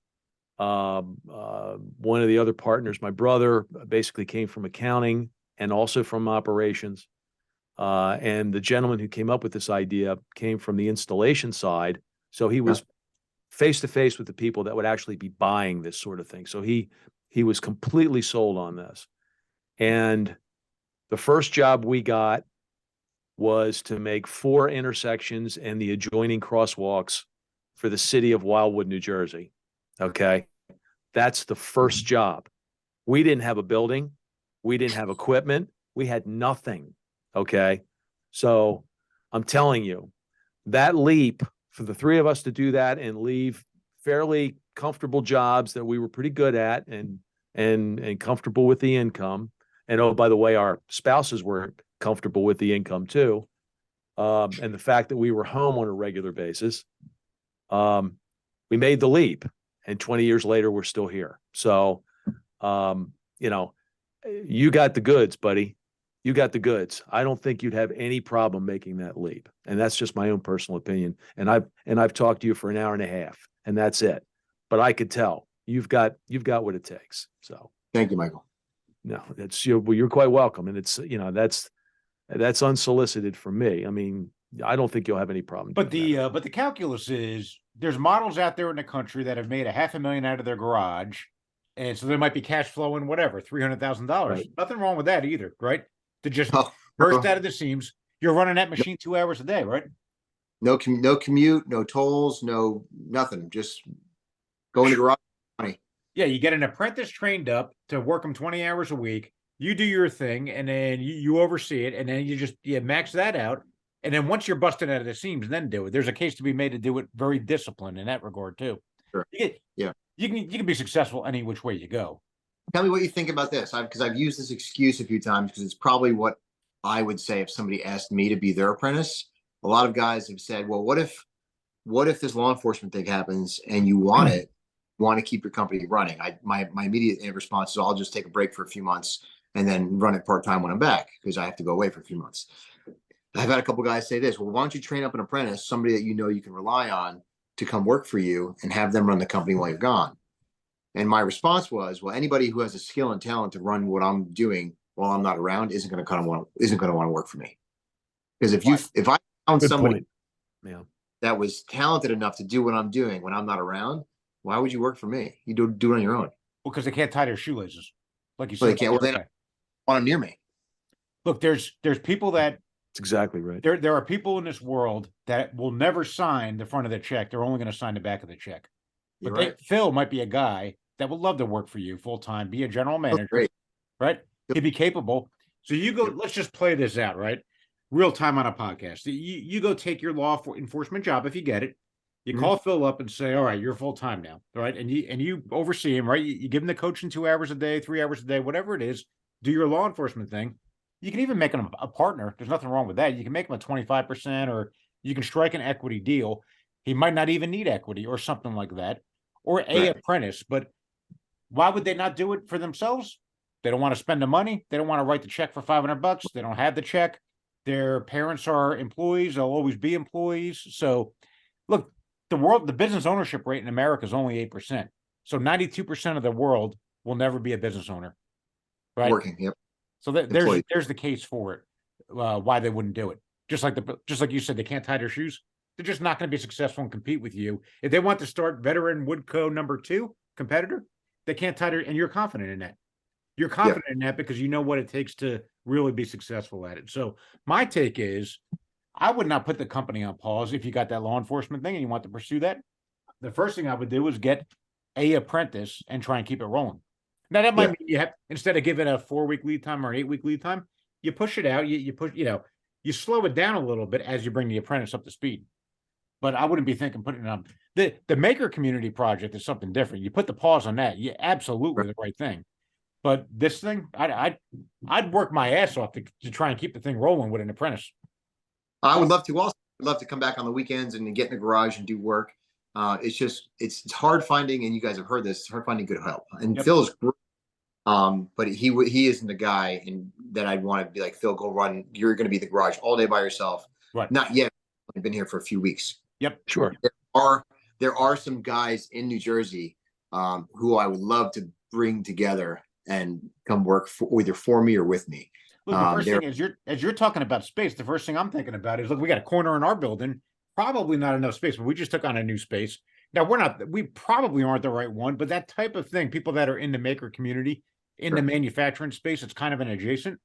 One of the other partners, my brother, basically came from accounting and also from operations. And the gentleman who came up with this idea came from the installation side. So he was face to face with the people that would actually be buying this sort of thing. So he was completely sold on this. And the first job we got was to make 4 intersections and the adjoining crosswalks for the city of Wildwood, New Jersey. Okay. That's the first job. We didn't have a building. We didn't have equipment. We had nothing. Okay. So I'm telling you, that leap for the three of us to do that and leave fairly comfortable jobs that we were pretty good at and comfortable with the income. And oh, by the way, our spouses were comfortable with the income too. And the fact that we were home on a regular basis, we made the leap. And 20 years later, we're still here. So, you know, you got the goods, buddy. You got the goods. I don't think you'd have any problem making that leap. And that's just my own personal opinion. And I've talked to you for an hour and a half, and that's it. But I could tell you've got what it takes. So Thank you, Michael. no, you're quite welcome. And it's, that's unsolicited from me. I mean, I don't think you'll have any problem. But doing that. the calculus is there's models out there in the country that have made $500,000 out of their garage, and so there might be cash flowing whatever $300,000. Right. Nothing wrong with that either, right? To just Oh, burst out of the seams. You're running that machine 2 hours a day, right? no commute, no tolls, no nothing. Just go in the garage. Yeah, you get an apprentice trained up to work them 20 hours a week. You do your thing, and then you oversee it, and then you max that out. And then once you're busted out of the seams, then do it. There's a case to be made to do it very disciplined in that regard too. Sure. You can be successful any which way you go. Tell me what you think about this, because I've used this excuse a few times because it's probably what I would say if somebody asked me to be their apprentice. A lot of guys have said, "Well, what if this law enforcement thing happens and you want to keep your company running?" My immediate response is, "I'll just take a break for a few months and then run it part time when I'm back because I have to go away for a few months." I've had a couple guys say this: "Well, why don't you train up an apprentice, somebody that you know you can rely on, to come work for you and have them run the company while you're gone?" And my response was, "Well, anybody who has the skill and talent to run what I'm doing while I'm not around isn't going to want to work for me. Because if I found Good somebody point. Yeah. that was talented enough to do what I'm doing when I'm not around, why would you work for me? You do it on your own." Well, because they can't tie their shoelaces, like you Well, said. they can't. Well, they don't want them near me. Look, there's people that That's exactly right. there are people in this world that will never sign the front of the check. They're only going to sign the back of the check. You're But right. Phil might be a guy that would love to work for you full time, be a general manager, Great. right? He'd be capable. So you go, let's just play this out, right? Real time on a podcast. You go take your law enforcement job if you get it. You call Phil up and say, "All right, you're full time now, right?" And you oversee him, right? You give him the coaching 2 hours a day, 3 hours a day, whatever it is. Do your law enforcement thing. You can even make him a partner. There's nothing wrong with that. You can make him a 25%, or you can strike an equity deal. He might not even need equity or something like that, or apprentice. But why would they not do it for themselves? They don't want to spend the money. They don't want to write the check for $500. They don't have the check. Their parents are employees. They'll always be employees. So look, the business ownership rate in America is only 8%. So 92% of the world will never be a business owner. Right. Working. Yep. So there's the case for it, why they wouldn't do it. Just like you said, they can't tie their shoes. They're just not going to be successful and compete with you. If they want to start Veteran Woodco #2 competitor, they can't tie their, and you're confident in that. You're confident in that because you know what it takes to really be successful at it. So my take is, I would not put the company on pause if you got that law enforcement thing and you want to pursue that. The first thing I would do is get a apprentice and try and keep it rolling. Now that might mean you have, instead of giving a 4-week lead time or an 8-week lead time, you push it out. You push, you slow it down a little bit as you bring the apprentice up to speed. But I wouldn't be thinking putting it on the maker community project is something different. You put the pause on that. You absolutely the right thing. But this thing, I'd work my ass off to try and keep the thing rolling with an apprentice. I would love to also. I'd love to come back on the weekends and get in the garage and do work. It's hard finding, and you guys have heard this, it's hard finding good help. And Phil is great. But he isn't the guy that I'd want to be like, "Phil, go run. You're going to be in the garage all day by yourself." Right. Not yet. I've been here for a few weeks. Yep. Sure. There are some guys in New Jersey who I would love to bring together and come work either for me or with me. Look, the first thing is, as you're talking about space, the first thing I'm thinking about is, look, we got a corner in our building, probably not enough space, but we just took on a new space. Now we probably aren't the right one, but that type of thing, people that are in the maker community, in the manufacturing space, it's kind of an adjacent.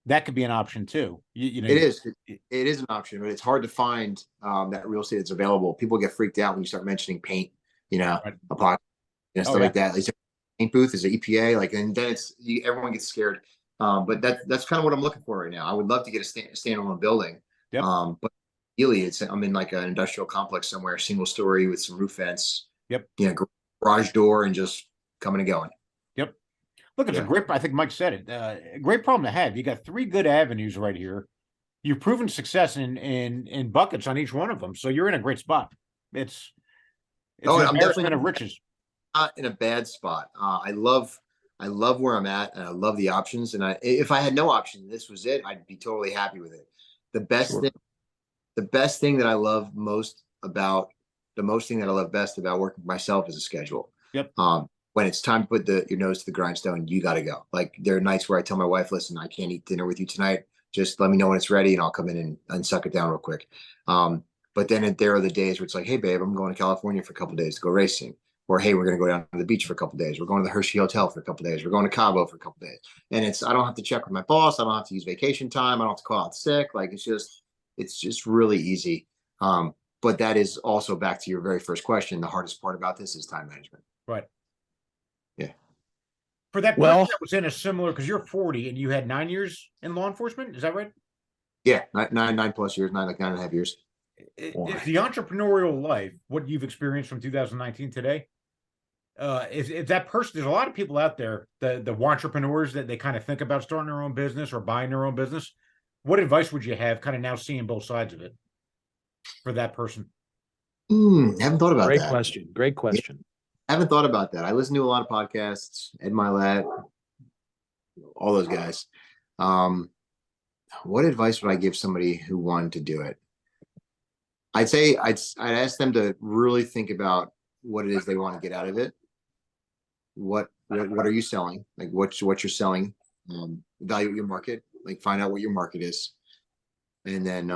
That could be an option too. It is an option, but it's hard to find that real estate that's available. People get freaked out when you start mentioning paint, Right. epoxy stuff like that. Is there a paint booth? Is it EPA? Like, and then everyone gets scared. But that's kind of what I'm looking for right now. I would love to get a standalone building. Yep. But ideally, I'm in like an industrial complex somewhere, single story with some roof vents. Yep. Garage door and just coming and going. Yep. Look, it's a great. I think Mike said it. A great problem to have. You got 3 good avenues right here. You've proven success in buckets on each one of them, so you're in a great spot. It's I'm definitely of riches. Not in a bad spot. I love where I'm at, and I love the options. And if I had no option, this was it, I'd be totally happy with it. The best thing that I love most about the most thing that I love best about working for myself is a schedule. Yep. When it's time to put your nose to the grindstone, you got to go. Like, there are nights where I tell my wife, listen, I can't eat dinner with you tonight. Just let me know when it's ready and I'll come in and suck it down real quick. But then there are the days where it's like, hey, babe, I'm going to California for a couple of days to go racing. Or, hey, we're going to go down to the beach for a couple of days. We're going to the Hershey Hotel for a couple of days. We're going to Cabo for a couple of days. And I don't have to check with my boss. I don't have to use vacation time. I don't have to call out sick. Like, it's just really easy. But that is also, back to your very first question, the hardest part about this is time management. Right. Yeah. For that person that was in a similar, because you're 40 and you had 9 years in law enforcement, is that right? Yeah, nine plus years, 9.5 years. If the entrepreneurial life, what you've experienced from 2019 today, if that person, there's a lot of people out there, the entrepreneurs that they kind of think about starting their own business or buying their own business. What advice would you have, kind of now seeing both sides of it, for that person? Haven't thought about that. Great question. Yeah, I haven't thought about that. I listen to a lot of podcasts, Ed Milet, all those guys. What advice would I give somebody who wanted to do it? I'd say I'd ask them to really think about what it is they want to get out of it. What are you selling? Like, what you're selling. Evaluate your market. Like, find out what your market is, and then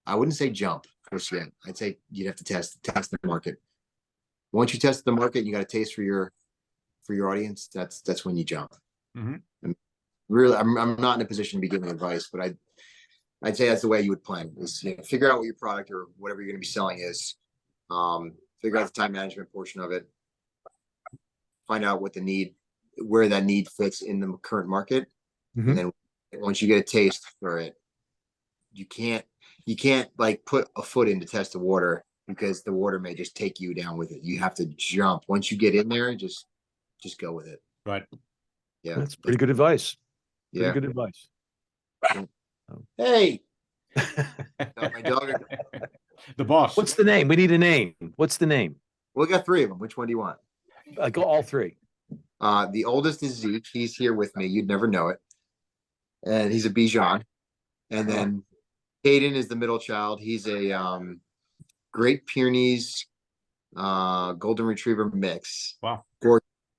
I wouldn't say jump first yet. I'd say you'd have to test the market. Once you test the market, you got a taste for your audience. That's when you jump. Mm-hmm. And really, I'm not in a position to be giving advice, but I'd say that's the way you would plan. Is figure out what your product or whatever you're going to be selling is. Figure out the time management portion of it. Find out where that need fits in the current market, and then once you get a taste for it, you can't like put a foot in to test the water, because the water may just take you down with it. You have to jump. Once you get in there, just go with it. Right. Yeah. That's pretty good advice. Yeah. Pretty good advice. Hey. My dog. The boss. What's the name? We need a name. What's the name? We got 3 of them. Which one do you want? Go all 3. The oldest is Zeke. He's here with me. You'd never know it. And he's a Bichon. And then Caden is the middle child. He's a Great Pyrenees Golden Retriever mix. Wow.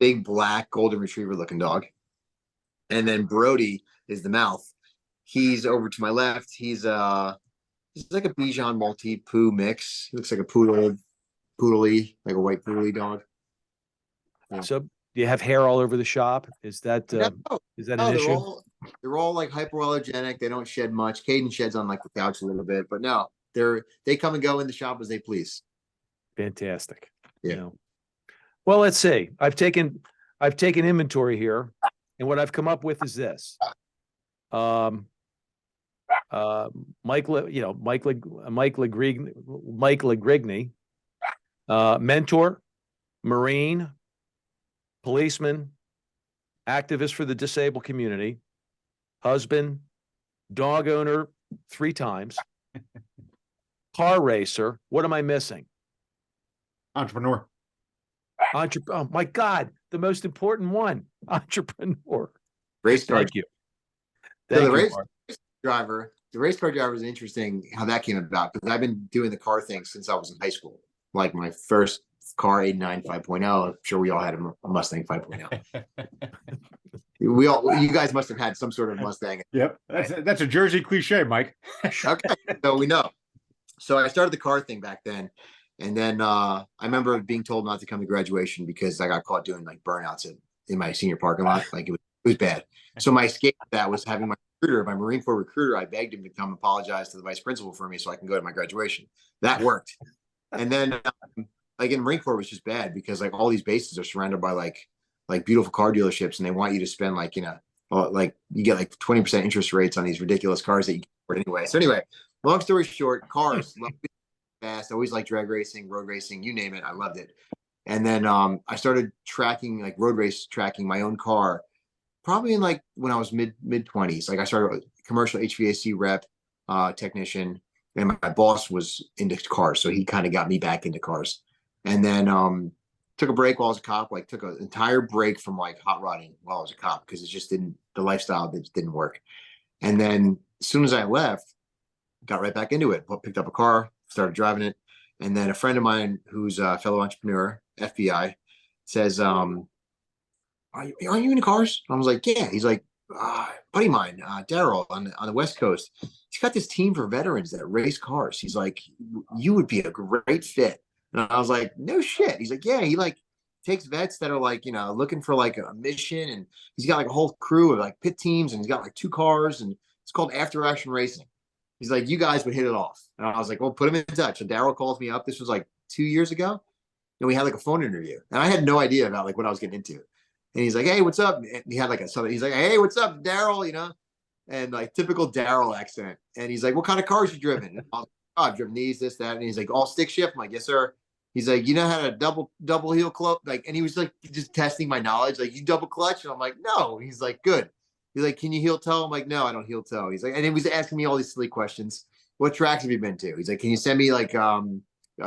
Big black Golden Retriever looking dog. And then Brody is the mouth. He's over to my left. He's like a Bichon Maltese-Poo mix. He looks like a poodly, like a white poodly dog. Yeah. So do you have hair all over the shop? Is that an issue? They're all like hypoallergenic. They don't shed much. Caden sheds on like the couch a little bit, but no, they come and go in the shop as they please. Fantastic. Yeah. Well, let's see. I've taken inventory here, and what I've come up with is this. Mike Legregni, mentor, Marine, policeman, activist for the disabled community, husband, dog owner 3 times, car racer. What am I missing? Entrepreneur. Oh my God, the most important one, entrepreneur. Race car. Thank you. So the race car driver is interesting how that came about, because I've been doing the car thing since I was in high school. Like, my first car, 89 5.0. I'm sure we all had a Mustang 5.0. You guys must have had some sort of Mustang. Yep. That's a Jersey cliche, Mike. Okay. So we know. So I started the car thing back then. And then I remember being told not to come to graduation because I got caught doing like burnouts in my senior parking lot. Like, it was bad. So my escape to that was having my Marine Corps recruiter. I begged him to come apologize to the vice principal for me so I can go to my graduation. That worked. And then like in Marine Corps was just bad because like all these bases are surrounded by like beautiful car dealerships, and they want you to spend like, like you get like 20% interest rates on these ridiculous cars that you can afford anyway. So anyway, long story short, cars, love being fast. I always like drag racing, road racing, you name it. I loved it. And then I started tracking, like road race tracking my own car, probably in like when I was mid 20s. Like I started a commercial HVAC rep technician, and my boss was into cars, so he kind of got me back into cars. And then took a break while I was a cop, like took an entire break from like hot rodding while I was a cop because it just didn't, the lifestyle just didn't work. And then as soon as I left, got right back into it. Picked up a car, started driving it. And then a friend of mine who's a fellow entrepreneur, FBI, says, are you into cars? I was like, yeah. He's like, buddy of mine, Daryl on the West Coast. He's got this team for veterans that race cars. He's like, you would be a great fit. And I was like, no shit. He's like, yeah. He like takes vets that are like, looking for like a mission, and he's got like a whole crew of like pit teams, and he's got like 2 cars, and it's called After Action Racing. He's like, you guys would hit it off. And I was like, well, put him in touch. And Daryl calls me up. This was like 2 years ago. And we had like a phone interview. And I had no idea about like what I was getting into. And he's like, hey, what's up? And he had like a southern, he's like, hey, what's up, Daryl? And like typical Daryl accent. And he's like, what kind of cars you driven? And I was like, oh, I've driven these, this, that. And he's like, all stick shift. I'm like, yes, sir. He's like, you know how to double heel clutch? Like, and he was like just testing my knowledge. Like, you double clutch? And I'm like, no. He's like, good. He's like, can you heel toe? I'm like, no, I don't heel toe. He's like, and he was asking me all these silly questions. What tracks have you been to? He's like, can you send me like a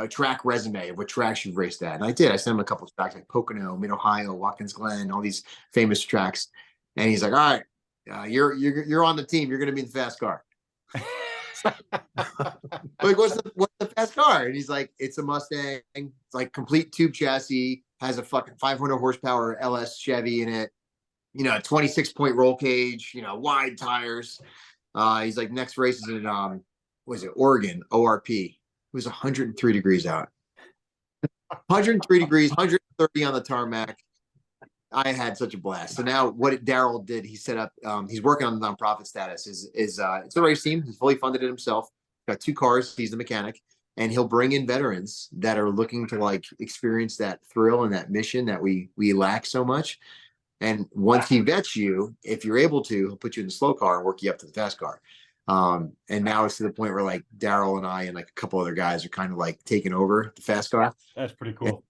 track resume of what tracks you've raced at? And I did. I sent him a couple of tracks like Pocono, Mid Ohio, Watkins Glen, all these famous tracks. And he's like, all right, you're on the team. You're going to be in the fast car. Like, what's the fast car? And he's like, it's a Mustang. It's like complete tube chassis, has a fucking 500 horsepower LS Chevy in it. 26-point roll cage. Wide tires. He's like, next race is in was it Oregon, ORP. It was 103 degrees out. 103 degrees, 130 on the tarmac. I had such a blast. So now what Daryl did, he set up, he's working on the nonprofit status, is it's a race team. He's fully funded it himself. Got 2 cars. He's the mechanic, and he'll bring in veterans that are looking to like experience that thrill and that mission that we lack so much. And once he vets you, if you're able to, he'll put you in the slow car and work you up to the fast car. And now it's to the point where like Daryl and I and like a couple other guys are kind of like taking over the fast car. That's pretty cool.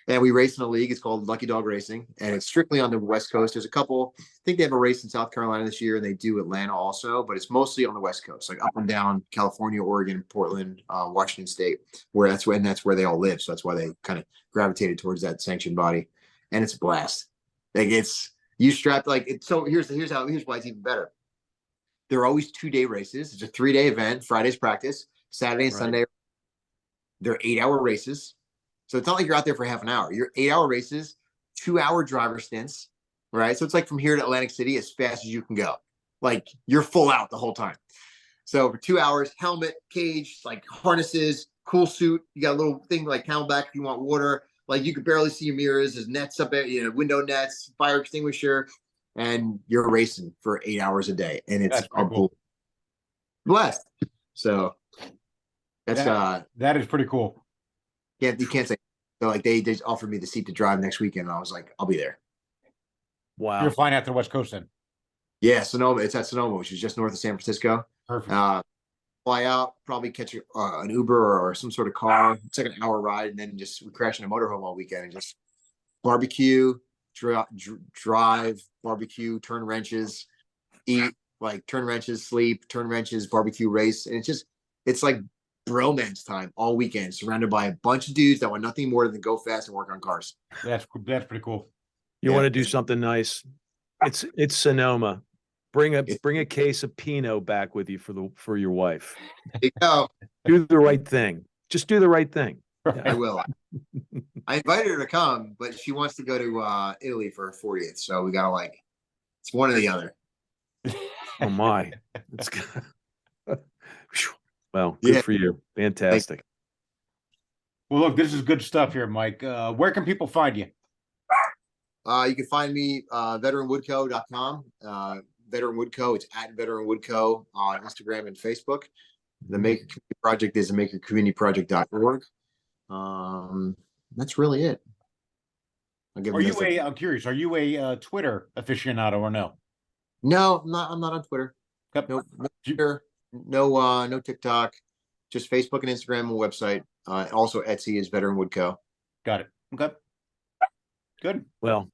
And we race in a league. It's called Lucky Dog Racing, and it's strictly on the West Coast. There's a couple, I think they have a race in South Carolina this year, and they do Atlanta also, but it's mostly on the West Coast, like up and down California, Oregon, Portland, Washington State, where that's where they all live. So that's why they kind of gravitated towards that sanctioned body, and it's a blast. Like you strap like it. So here's why it's even better. They're always 2-day races. It's a 3-day event. Friday's practice, Saturday and Sunday. They're 8-hour races. So it's not like you're out there for half an hour. You're 8-hour races, 2-hour driver stints, right? So it's like from here to Atlantic City as fast as you can go. Like you're full out the whole time. So for 2 hours, helmet, cage, like harnesses, cool suit. You got a little thing like Camelback if you want water. Like you could barely see your mirrors. There's nets up there, window nets, fire extinguisher, and you're racing for 8 hours a day. And it's a cool. Blast. So that is pretty cool. You can't say. So like they just offered me the seat to drive next weekend, and I was like, I'll be there. Wow. You're flying out to the West Coast then? Yeah, Sonoma. It's at Sonoma, which is just north of San Francisco. Perfect. Fly out, probably catch an Uber or some sort of car. It's like an hour ride, and then we crash in a motorhome all weekend and just barbecue, drive, barbecue, turn wrenches, eat, like turn wrenches, sleep, turn wrenches, barbecue, race. And it's like bromance time all weekend, surrounded by a bunch of dudes that want nothing more than go fast and work on cars. That's pretty cool. You want to do something nice. It's Sonoma. Bring a case of Pinot back with you for your wife. There you go. Do the right thing. Just do the right thing. I will. I invited her to come, but she wants to go to Italy for her 40th. So we gotta it's one or the other. Oh my. It's well, good for you. Fantastic. Well, look, this is good stuff here, Mike. Where can people find you? You can find me veteranwoodco.com. Veteran Woodco. It's at Veteran Woodco on Instagram and Facebook. The Maker Community Project is makercommunityproject.org. That's really it. Are you I'm curious, are you a Twitter aficionado or no? No, I'm not on Twitter. Yep. No Twitter, no TikTok, just Facebook and Instagram and website. Also Etsy is Veteran Wood Co. Got it. Okay. Good. Well,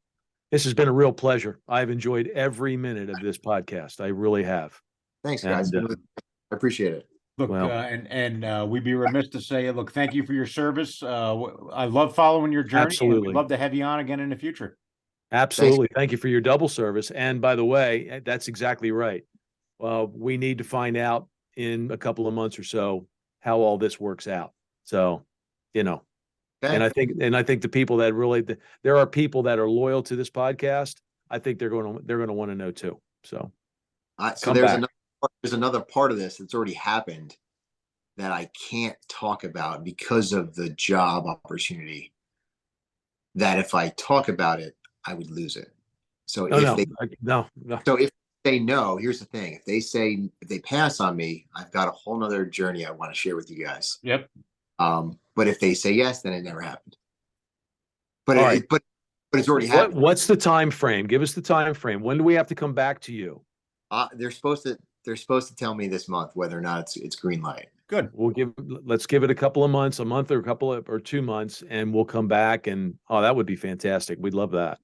this has been a real pleasure. I've enjoyed every minute of this podcast. I really have. Thanks, guys. And, I appreciate it. Look, Well- and we'd be remiss to say, look, thank you for your service. I love following your journey. And Absolutely. we'd love to have you on again in the future. Absolutely. Thank you for your double service. And by the way, that's exactly right. We need to find out in a couple of months or so how all this works out. So, you know, Okay. and I think the people that really, there are people that are loyal to this podcast. I think they're going to want to know too. So, So there's another part of this that's already happened that I can't talk about because of the job opportunity. That if I talk about it, I would lose it. So no. So if they no, here's the thing: if they pass on me, I've got a whole nother journey I want to share with you guys. Yep. But if they say yes, then it never happened. But All right. but it's already happened. What's the time frame? Give us the time frame. When do we have to come back to you? They're supposed to tell me this month whether or not it's green light. Good. Let's give it a couple of months, a month or 2 months, and we'll come back. And that would be fantastic. We'd love that.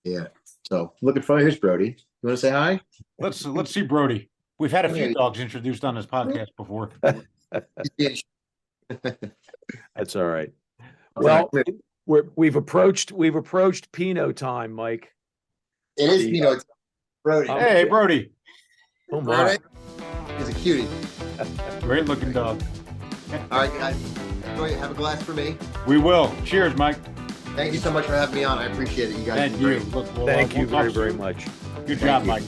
Yeah. So looking for here's Brody. You want to say hi? Let's see Brody. We've had a few Yeah. dogs introduced on this podcast before. That's all right. Well, we've approached Pinot time, Mike. It is Pinot. Brody. Hey, Brody. Oh my. He's a cutie. Great looking dog. All right, guys. Enjoy. Have a glass for me. We will. Cheers, Mike. Thank you so much for having me on. I appreciate it. You guys. Thank are you. great. Look, Thank you we'll talk very soon. much. Good job, you. Mike.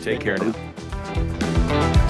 Take care now.